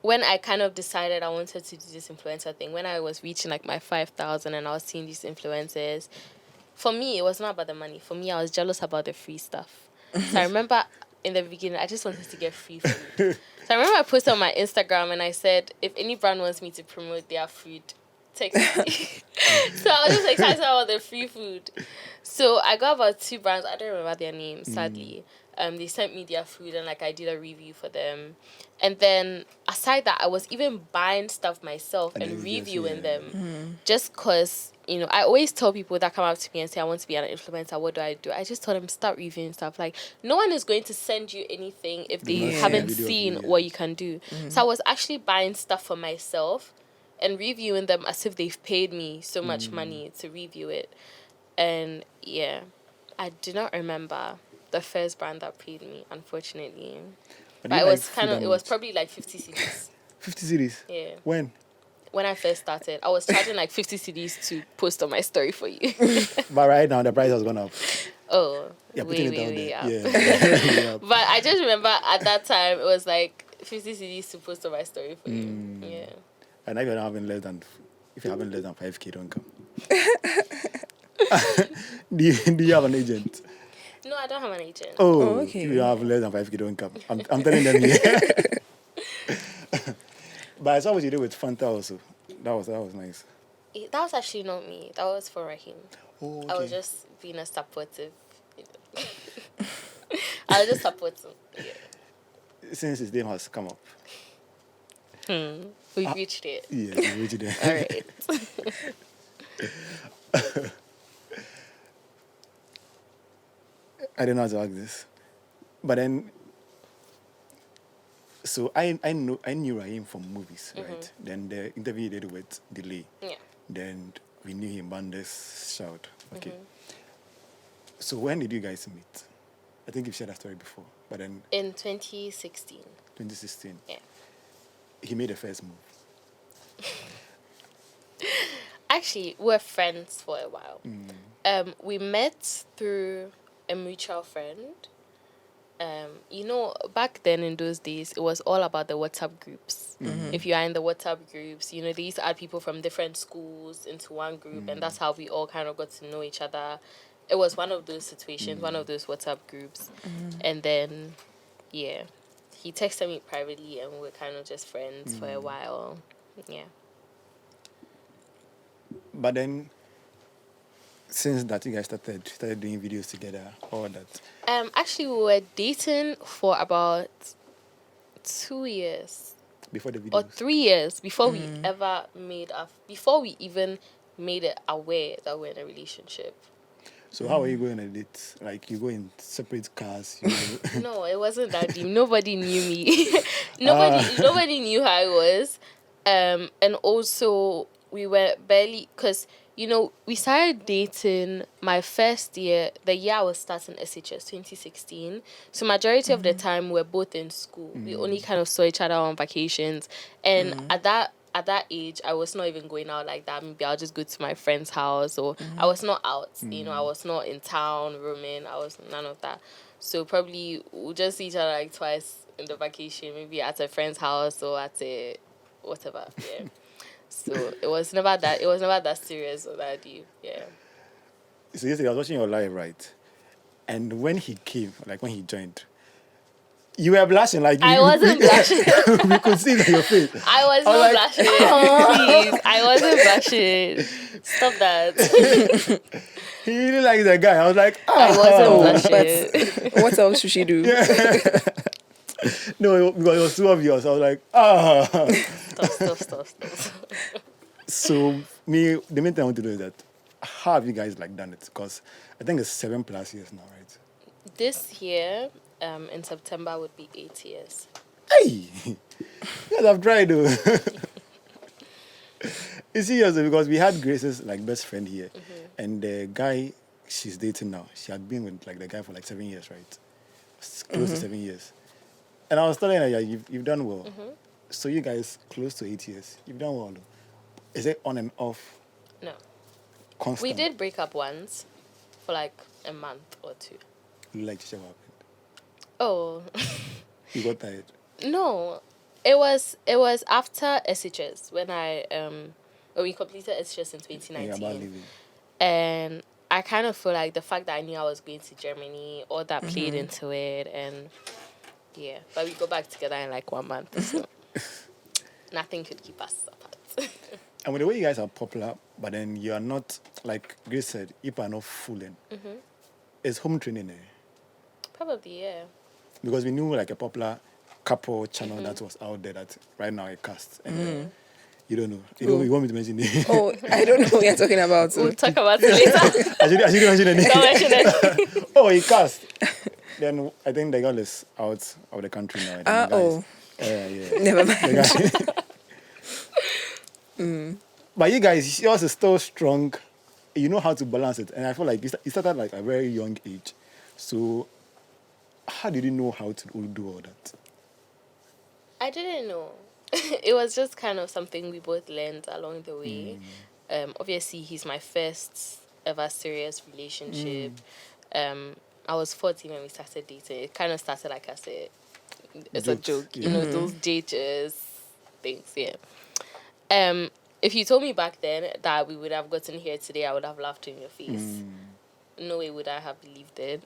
when I kind of decided I wanted to do this influencer thing, when I was reaching like my 5,000 and I was seeing these influencers, for me, it was not about the money. For me, I was jealous about the free stuff. So I remember in the beginning, I just wanted to get free food. So I remember I posted on my Instagram and I said, if any brand wants me to promote their food, text me. So I was just excited about the free food. So I got about 2 brands. I don't remember their names, sadly. They sent me their food and like I did a review for them. And then aside that, I was even buying stuff myself and reviewing them just because, I always tell people that come up to me and say, I want to be an influencer. What do? I just told them, start reviewing stuff. Like, no one is going to send you anything if they haven't seen what you can do. So I was actually buying stuff for myself and reviewing them as if they've paid me so much money to review it. And yeah, I do not remember the first brand that paid me, unfortunately. But it was it was probably like 50 CDs. 50 cities? Yeah. When I first started, I was charging like 50 CDs to post on my story for you. But right now, the price has gone up. Oh, Yeah, putting it down way there. up. Yeah. But I just remember at that time, it was like 50 CDs to post on my story for you. Yeah. And if you're having less than 5K, don't come. do you have an agent? No, I don't have an agent. Oh, okay. If you have less than 5K, don't come. I'm telling them here. But I saw what you did with Fanta also. That was nice. That was actually not me. That was for Rahim. Oh, okay. I was just being a supportive. I was just supporting. Yeah. Since his name has come up. We've reached it. Yeah, we reached it. All right. I don't know how to ask this. But then, so I knew Rahim from movies, right? Then the interview he did with Delay. Yeah. Then we knew him Bandes Shout. Okay. So when did you guys meet? I think you've shared that story before. But then In 2016. 2016. Yeah. He made the first move. Actually, we're friends for a while. We met through a mutual friend. Back then in those days, it was all about the WhatsApp groups. If you are in the WhatsApp groups, they used to add people from different schools into one group, and that's how we all kind of got to know each other. It was one of those situations, one of those WhatsApp groups. And then, yeah, he texted me privately, and we were kind of just friends for a while. Yeah. But then, since that you guys started doing videos together, all that. Actually, we were dating for about 2 years. Before the videos. Or 3 years before we even made it aware that we're in a relationship. So how are you going on a date? Like you go in separate cars? No, it wasn't that deep. Nobody knew me. Nobody knew who I was. And also we were barely, because we started dating my first year, the year I was starting SHS, 2016. So majority of the time we're both in school. We only kind of saw each other on vacations. And at that age, I was not even going out like that. Maybe I'll just go to my friend's house, or I was not out. I was not in town roaming. I was none of that. So probably we'll just see each other like twice in the vacation, maybe at a friend's house or at a whatever. Yeah. So it was never that serious or that deep. Yeah. So yesterday I was watching your live, right? And when he came, like when he joined, you were blushing. Like I wasn't blushing. We could see it on your face. I was not like, blushing. Please, I wasn't blushing. Stop that. He really likes that guy. I was like, I wasn't blushing. But what else should she do? No, because it was too obvious. I was like, Stop. So the main thing I want to do is that, how have you guys done it? Because I think it's 7+ years now, right? This year, in September, would be 8 years. Hey, you guys have tried though. It's serious because we had Grace's best friend here, and the guy she's dating now. She had been with like the guy for like 7 years, right? Close to 7 years. And I was telling her, yeah, you've done well. So you guys close to 8 years. You've done well. Is it on and off? No. Constant? We did break up once for like a month or two. Like what happened? Oh. You got tired? No. It was after SHS when when we completed SHS in And you're about 2019. leaving. And I kind of feel like the fact that I knew I was going to Germany, all that played into it, and yeah. But we go back together in like 1 month, so nothing could keep us apart. And with the way you guys are popular, but then you are not, like Grace said, you are not fooling. It's home training, Probably, yeah. because we knew like a popular couple channel that was out there that right now it casts. And you don't know. You want me to mention it? Oh, I don't know what you're talking about. We'll talk about it later. I shouldn't mention any. Don't mention it. Oh, he cast. Then I think the girl is out of the country now. I think the guy is- yeah. Never The mind. guy- But you guys, yours is still strong. You know how to balance it. And I feel like you started like a very young age. So how did you know how to do all that? I didn't know. It was just kind of something we both learned along the way. Obviously, he's my first ever serious relationship. I was 14 when we started dating. It kind of started like as it's a Jokes, joke, yeah. you know, those JHS things, yeah. If you told me back then that we would have gotten here today, I would have laughed in your face. No way would I have believed it.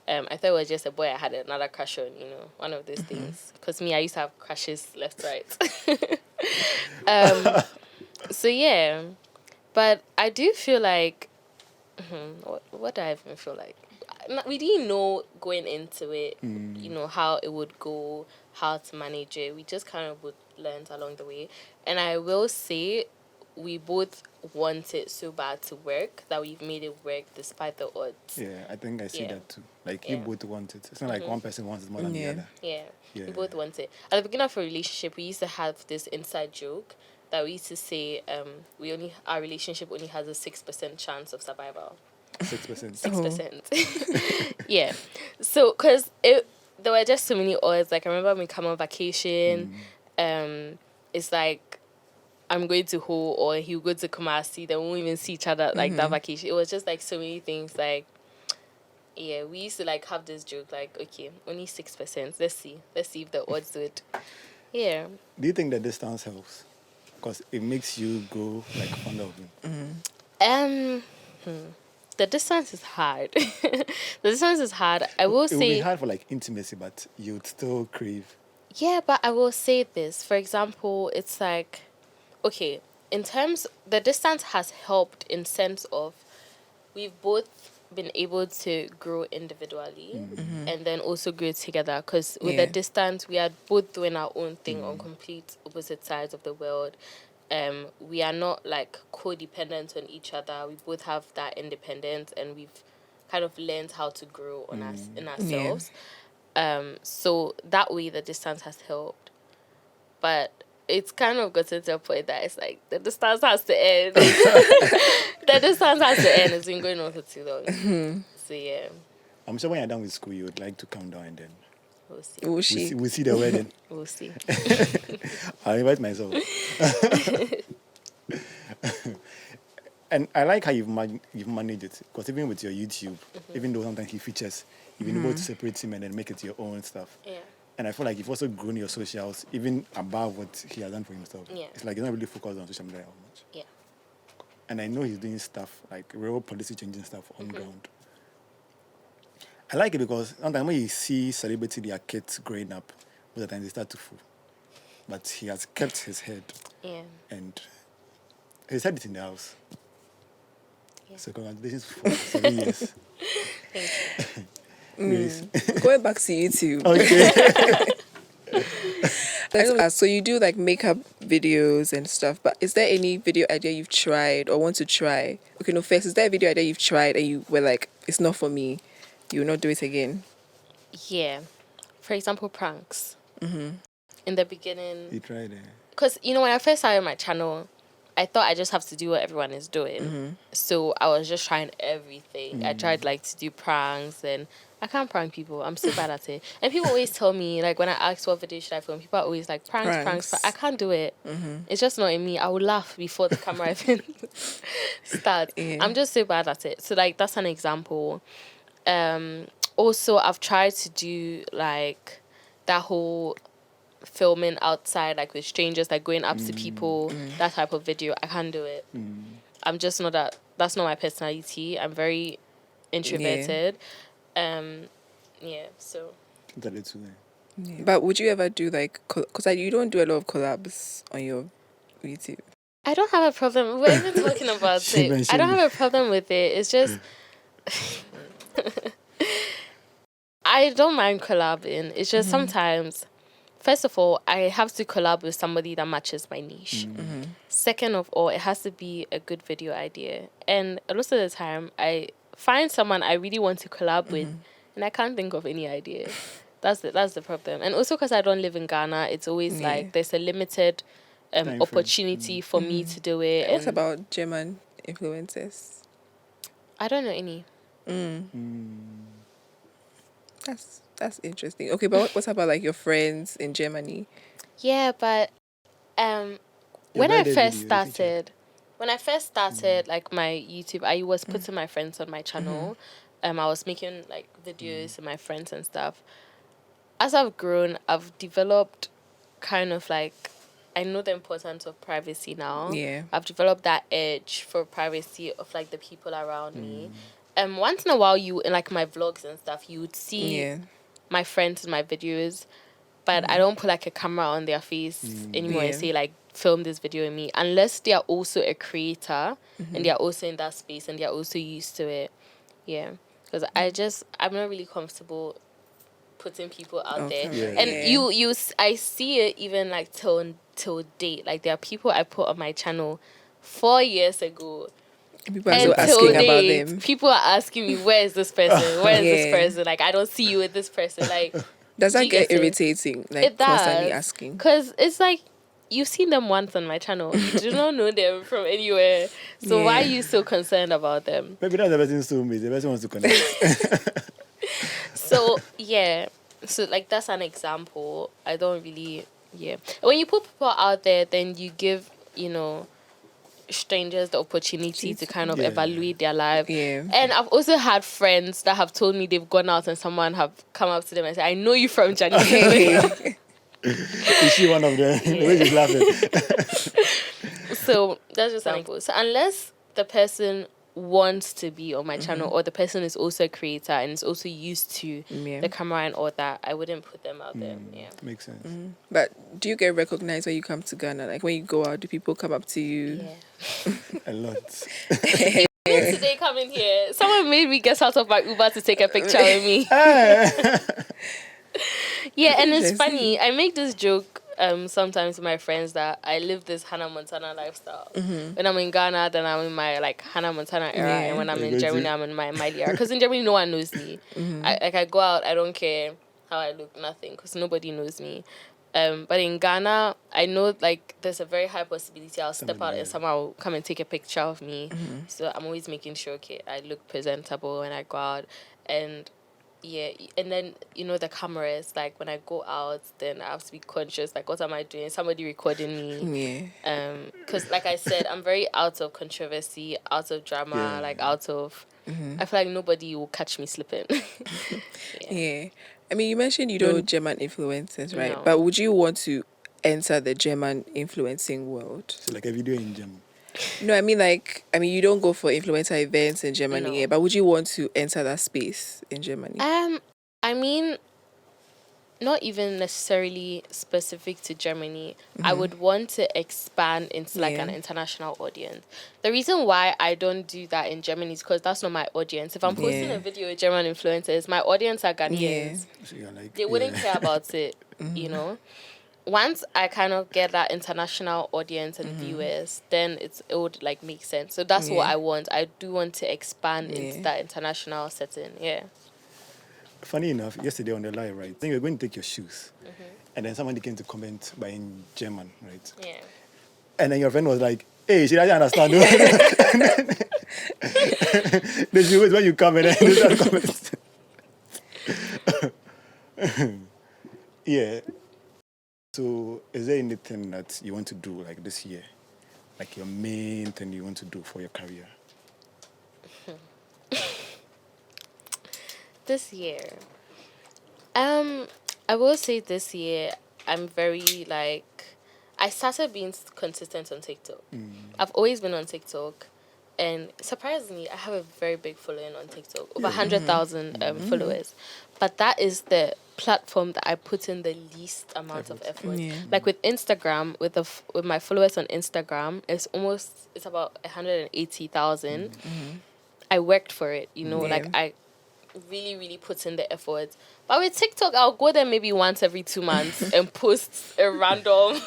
I thought it was just a boy I had another crush on, you know, one of those things. Because me, I used to have crushes left, right. So, yeah. But I do feel like... what do I even feel like? We didn't know going into it, you know, how it would go, how to manage it. We just kind of would learn along the way. And I will say we both want it so bad to work that we've made it work despite the odds. Yeah, I think I see Yeah. that too. Like you Yeah. both want it. It's not like one person wants it more than the Yeah. other. Yeah, Yeah. we both want it. At the beginning of a relationship, we used to have this inside joke that we used to say, our relationship only has a 6% chance of survival. 6%. 6%. Yeah. So, because there were just so many odds. Like, I remember when we come on vacation, it's like, I'm going to Ho or he'll go to Kumasi, then we won't even see each other like that vacation. It was just like so many things. Like, yeah, we used to like have this joke, like, okay, only 6%. Let's see if the odds do it. Yeah. Do you think the distance helps? Because it makes you go like fonder of him. The distance is hard. The distance is hard. I will It would be say, hard for like intimacy, but you'd still crave. yeah, but I will say this. For example, it's like, okay, in terms, the distance has helped in sense of we've both been able to grow individually and then also grow together, because with Yeah. the distance we are both doing our own thing on complete opposite sides of the world. We are not like codependent on each other. We both have that independence and we've kind of learned how to grow on us in ourselves. So that way the distance has helped, but it's kind of gotten to a point that it's like the distance has to end. The distance has to end. It's been going on for too long. So yeah, I'm sure when you're done with school, you would like to come down and then we'll see. Will she? we'll see the wedding. We'll see. I'll invite myself. And I like how you've managed it, because even with your YouTube, even though sometimes he features, you've been able to separate him and then make it your own stuff. Yeah. And I feel like you've also grown your socials even above what he has done for himself. Yeah. It's like he's not really focused on social media that much. Yeah. And I know he's doing stuff, like real policy changing stuff on ground. I like it because sometimes when you see celebrity, their kids growing up, most of the time they start to fall. But he has kept his head, Yeah. and his head is in the house. Yeah. So congratulations for 7 years. Thank you. Grace. Going back to YouTube. Okay. Let's ask, so you do like makeup videos and stuff, but is there any video idea you've tried or want to try? Okay, no, first, is there a video idea you've tried and you were like, it's not for me, you will not do it again? Yeah. For example, pranks. In the beginning, He tried it. because, you know, when I first started my channel, I thought I just have to do what everyone is doing. So I was just trying everything. I tried like to do pranks, and I can't prank people. I'm so bad at it. And people always tell me, like when I ask what video should I film, people are always like pranks. I can't do it. It's just not in me. I would laugh before the camera even starts. Yeah. I'm just so bad at it. So like that's an example. Also I've tried to do like that whole filming outside, like with strangers, like going up to people, that type of video. I can't do it. I'm just not that's not my personality. I'm very introverted. So That is too. Yeah. But would you ever do like, because you don't do a lot of collabs on your YouTube? I don't have a problem. We're even talking about it. I don't have a problem with it. It's just I don't mind collabing. It's just sometimes, first of all, I have to collab with somebody that matches my niche. Second of all, it has to be a good video idea. And a lot of the time, I find someone I really want to collab with, and I can't think of any idea. That's the problem. And also because I don't live in Ghana, it's always like there's a limited opportunity for me to do it. What about German influencers? I don't know any. That's interesting. Okay, but what about like your friends in Germany? Yeah, but when I first started like my YouTube, I was putting my friends on my channel. I was making like videos with my friends and stuff. As I've grown, I've developed kind of like, I know the importance of privacy now. Yeah. I've developed that edge for privacy of like the people around me. Once in a while, you in like my vlogs and stuff, you would see my friends in my videos, but I don't put like a camera on their face anymore and say like, film this video with me, unless they are also a creator and they are also in that space and they are also used to it. Yeah, because I'm not really comfortable putting people out there. And I see it even like till date. Like there are people I put on my channel 4 years ago. People are still asking about them. People are asking me, where is this person? Where is this person? Like, I don't see you with this person. Like, does that get irritating? Like, it does, constantly asking? Because it's like, you've seen them once on my channel. You do not know them from anywhere. So why are you so concerned about them? Maybe that's the person so me. The person wants to connect. So, So, like, that's an example. I don't really, When you put people out there, then you give, strangers the opportunity to kind of evaluate their life. Yeah. And I've also had friends that have told me they've gone out and someone have come up to them and said, I know you from Janiece. Is she one of them? The way she's laughing. So that's just an example. So unless the person wants to be on my channel or the person is also a creator and is also used to the camera and all that, I wouldn't put them out there. Yeah. Makes sense. But do you get recognized when you come to Ghana? Like when you go out, do people come up to you? Yeah. A lot. Today coming here, someone made me get out of my Uber to take a picture with me. Yeah, and it's funny. I make this joke sometimes with my friends that I live this Hannah Montana lifestyle. When I'm in Ghana, then I'm in my like Hannah Montana era, and when I'm in Germany, I'm in my Miley era. Because in Germany, no one knows me. I go out, I don't care how I look, nothing, because nobody knows me. But in Ghana, I know like there's a very high possibility I'll step out and someone will come and take a picture of me. So I'm always making sure, okay, I look presentable when I go out. And and then the cameras, like when I go out, then I have to be conscious, like what am I doing, somebody recording me. Because like I said, I'm very out of controversy, out of drama, like out of I feel like nobody will catch me slipping. I mean, you mentioned you don't know German influencers, right? No. But would you want to enter the German influencing world? So like a video in German. No, I mean, you don't go for influencer events in Germany, but would you want to enter that space in Germany? I mean, not even necessarily specific to Germany. I would want to expand into like an international audience. The reason why I don't do that in Germany is because that's not my audience. If I'm posting a video with German influencers, my audience are Ghanaians. So you're like, they wouldn't care about it, Once I kind of get that international audience and viewers, then it would like make sense. So that's what I want. I do want to expand into that international setting. Yeah. Funny enough, yesterday on the live, right? I think you're going to take your shoes. And then somebody came to comment by in German, right? Yeah. And then your friend was like, Hey, she doesn't understand. Then she wait when you come and then they start comments. Yeah. So, is there anything that you want to do like this year? Like your main thing you want to do for your career? This year. I will say this year I'm very like I started being consistent on TikTok. I've always been on TikTok, and surprisingly, I have a very big following on TikTok, over 100,000 followers. But that is the platform that I put in the least amount of effort. Yeah. Like with Instagram, with my followers on Instagram, it's about 180,000. I worked for it, like Yeah. I really, really put in the effort. But with TikTok, I'll go there maybe once every 2 months and post a random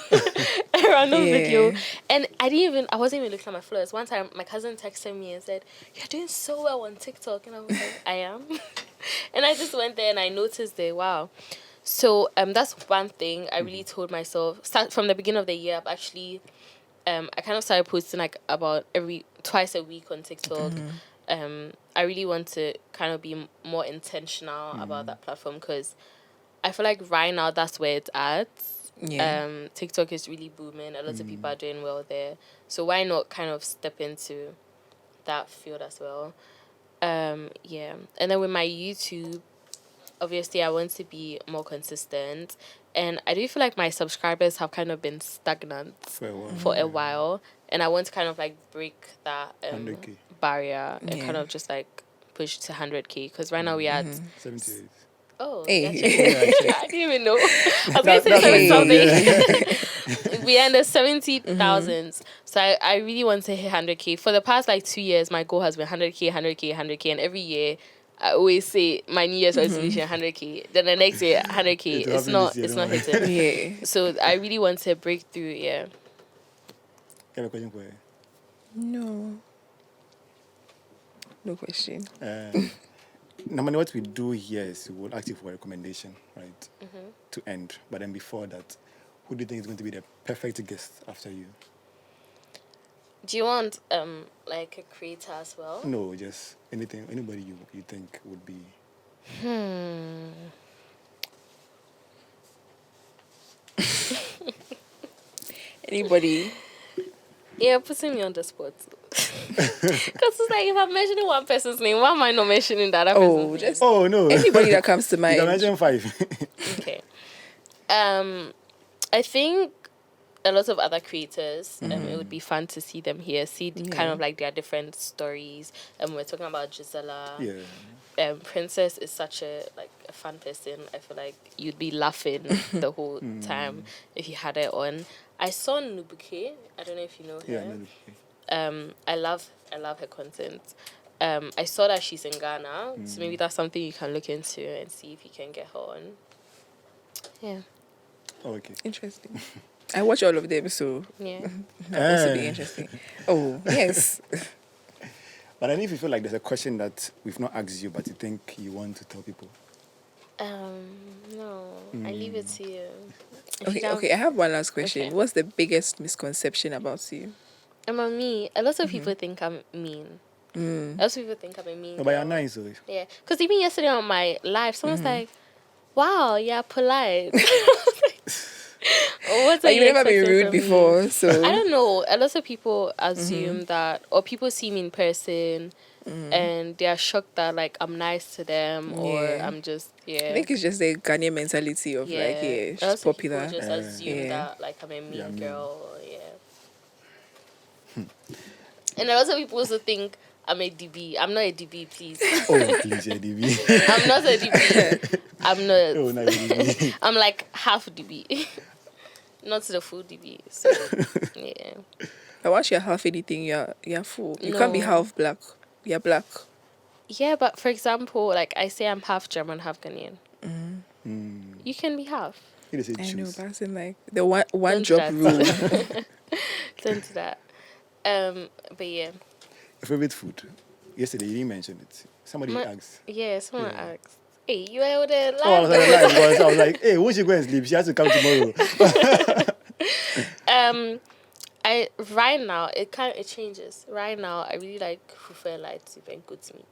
video. Yeah. And I wasn't even looking at my followers. One time, my cousin texted me and said, "You're doing so well on TikTok." And I was like, "I am." And I just went there and I noticed it. Wow. So that's one thing I really told myself. Start from the beginning of the year, I've actually I kind of started posting like about twice a week on TikTok. I really want to kind of be more intentional about that platform because I feel like right now that's where it's at. Yeah. TikTok is really booming. A lot of people are doing well there. So why not kind of step into that field as well? Yeah. And then with my YouTube, obviously I want to be more consistent. And I do feel like my subscribers have kind of been stagnant for a while. And I want to kind of like break that 100K. barrier and Yeah. kind of just like push to 100K. Because right now we're at 78. Oh, Hey. yeah, I didn't even know. I was going to That's say what something. We are in the 70,000s. So I really want to hit 100K. For the past like 2 years, my goal has been 100K, 100K, 100K. And every year, I always say my New Year's resolution 100K. Then the next year, 100K. It will happen this year, It's don't not worry. hitting. Yeah. So I really want to break through. Yeah. I have a question for you. No. No question. Normally, what we do here is we will ask you for a recommendation, right? To end. But then before that, who do you think is going to be the perfect guest after you? Do you want like a creator as well? No, just anything, anybody you think would be. Anybody? Yeah, putting me on the spot. Because it's like if I'm mentioning one person's name, why am I not mentioning the other Oh, person's name? just Oh, no. anybody that comes to You can mind. mention 5. Okay. I think a lot of other creators, it would be fun to see them here, kind of like their different stories. We're talking about Gisela. Yeah. Princess is such a fun person. I feel like you'd be laughing the whole time if you had her on. I saw Nubuke. I don't know if you know her. Yeah, no. I love her content. I saw that she's in Ghana, so maybe that's something you can look into and see if you can get her on. Yeah. Oh, okay. Interesting. I watch all of them, so Yeah. that must be interesting. Oh, yes. But then if you feel like there's a question that we've not asked you, but you think you want to tell people. No, I leave it to you. If you Okay, don't- okay. I have one last question. Okay. What's the biggest misconception about you? About me, a lot of people think I'm mean. A lot of people think I'm a mean No, but you're girl. nice. So. Yeah, because even yesterday on my live, someone's like, "Wow, you're polite." What are Like, you've never been expecting rude from me? before, so I don't know. A lot of people assume that, or people see me in person, and they are shocked that like I'm nice to them, or Yeah. I'm just I yeah. think it's just the Ghanaian mentality of like, yeah, A lot she's of people popular. just assume Yeah. that like I'm a mean Yeah, mean. girl. Or, and a lot of people also think I'm a DB. I'm not a DB, please. Oh, please, yeah, DB. I'm not a DB. I'm not. Oh, no, DB. I'm like half DB. Not the full DB. So, yeah. But once you're half anything, you're full. You can't be No. half black. You're black. Yeah, but for example, like I say I'm half German, half Ghanaian. You can be half. You just say I know, choose. but it's in like the one Don't drop do rule. that. Don't do that. But yeah. Your favorite food? Yesterday, you didn't mention it. Somebody asked. Yeah, someone Yeah. asked. Hey, you were there Oh, I was live. like, alive, because I was like, hey, won't she go and sleep? She has to come tomorrow. Right now it changes. Right now I really like fufu and light soup and goat's meat.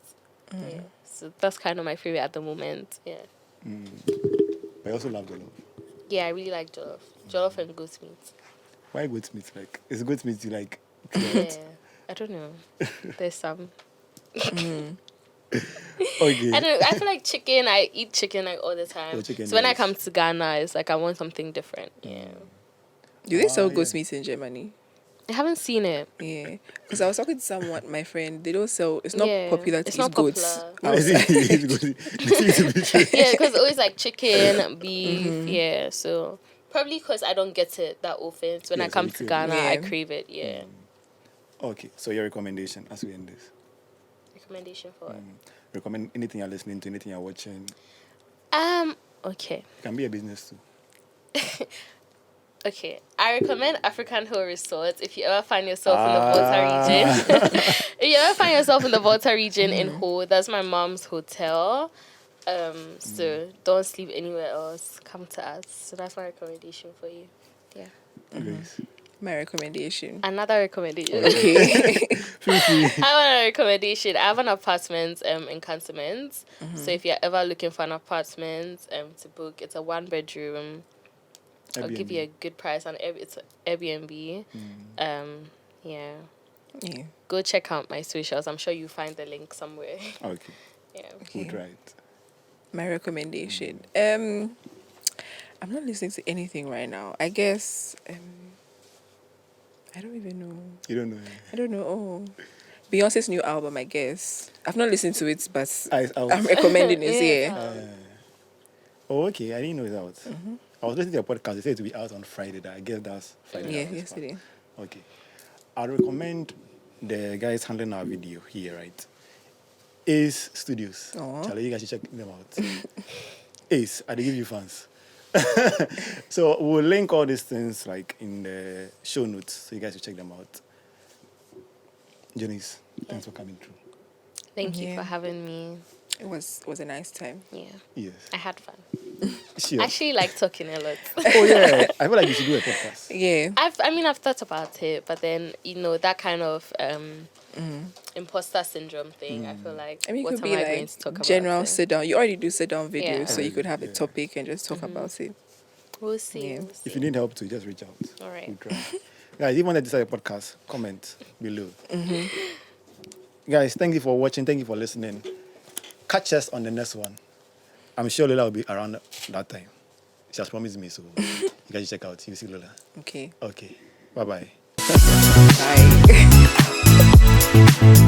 Yeah. So that's kind of my favorite at the moment. Yeah. But I also love jollof. Yeah, I really like jollof. Jollof and goat's meat. Why goat's meat? Like, is goat's meat you like? Yeah. I don't know. There's some. Okay. I don't. I feel like chicken. I eat chicken like all the time. Oh, chicken, so when I yes. come to Ghana, it's like I want something different. Yeah. Do they sell yeah. goat's meat in Germany? I haven't seen it. Yeah, because I was talking to someone, my friend. They don't sell. It's not Yeah, popular to it's eat not goats. popular. No, it's good. It's to be true. Yeah, because always like chicken, beef. Yeah, so probably because I don't get it that often. So when Yeah, I so come you to crave it. Ghana, I Yeah. crave it. Yeah. Okay, so your recommendation as we end this. Recommendation for it. Recommend anything you're listening to, anything you're watching. Okay. It can be a business too. Okay, I recommend African Hill Resorts if you ever find yourself in the Volta region. If you ever find yourself in the Volta region in Ho, that's my mom's hotel. So don't sleep anywhere else. Come to us. So that's my recommendation for you. Yeah. Grace. My recommendation. Another recommendation. Okay. Feel free. I have a recommendation. I have an apartment in Cantonment. So if you're ever looking for an apartment to book, it's a 1-bedroom. I'll give you a good price on it's Airbnb. Yeah. Yeah. Go check out my socials. I'm sure you'll find the link somewhere. Okay, Yeah. good, right. My recommendation. I'm not listening to anything right now. I guess. I don't even know. You don't know. I don't know. Oh, Beyonce's new album. I guess I've not listened to it, but I'm was, recommending it. Yeah. Yeah. oh, okay. I didn't know it was out. I was listening to a podcast. They said it to be out on Friday. I guess that's Friday. Yeah. that was Yesterday. part. Okay. I recommend the guys handling our video here, right? Ace Studios. Aw. Charlie, you guys should check them out. Ace, I give you fans. So we'll link all these things like in the show notes, so you guys should check them out. Janiece, thanks for coming through. Thank you Yeah. for having me. It was a nice time. Yeah. Yes. I had fun. Sure. I actually like talking a lot. Oh yeah, I feel like you should do a podcast. Yeah. I've thought about it, but then that kind of imposter syndrome thing. I feel like I mean, it what could am be I going like to talk general about? sit down. You already do sit down videos, Yeah. so you could have a Yeah. topic and just talk about it. We'll see. Yeah. We'll see. If you need help too, just reach out. All right. We'll try. Guys, if you want to decide a podcast, comment below. Guys, thank you for watching. Thank you for listening. Catch us on the next one. I'm sure Lola will be around that time. She has promised me, so you guys should check out. You see Lola. Okay. Okay. Bye-bye. Bye.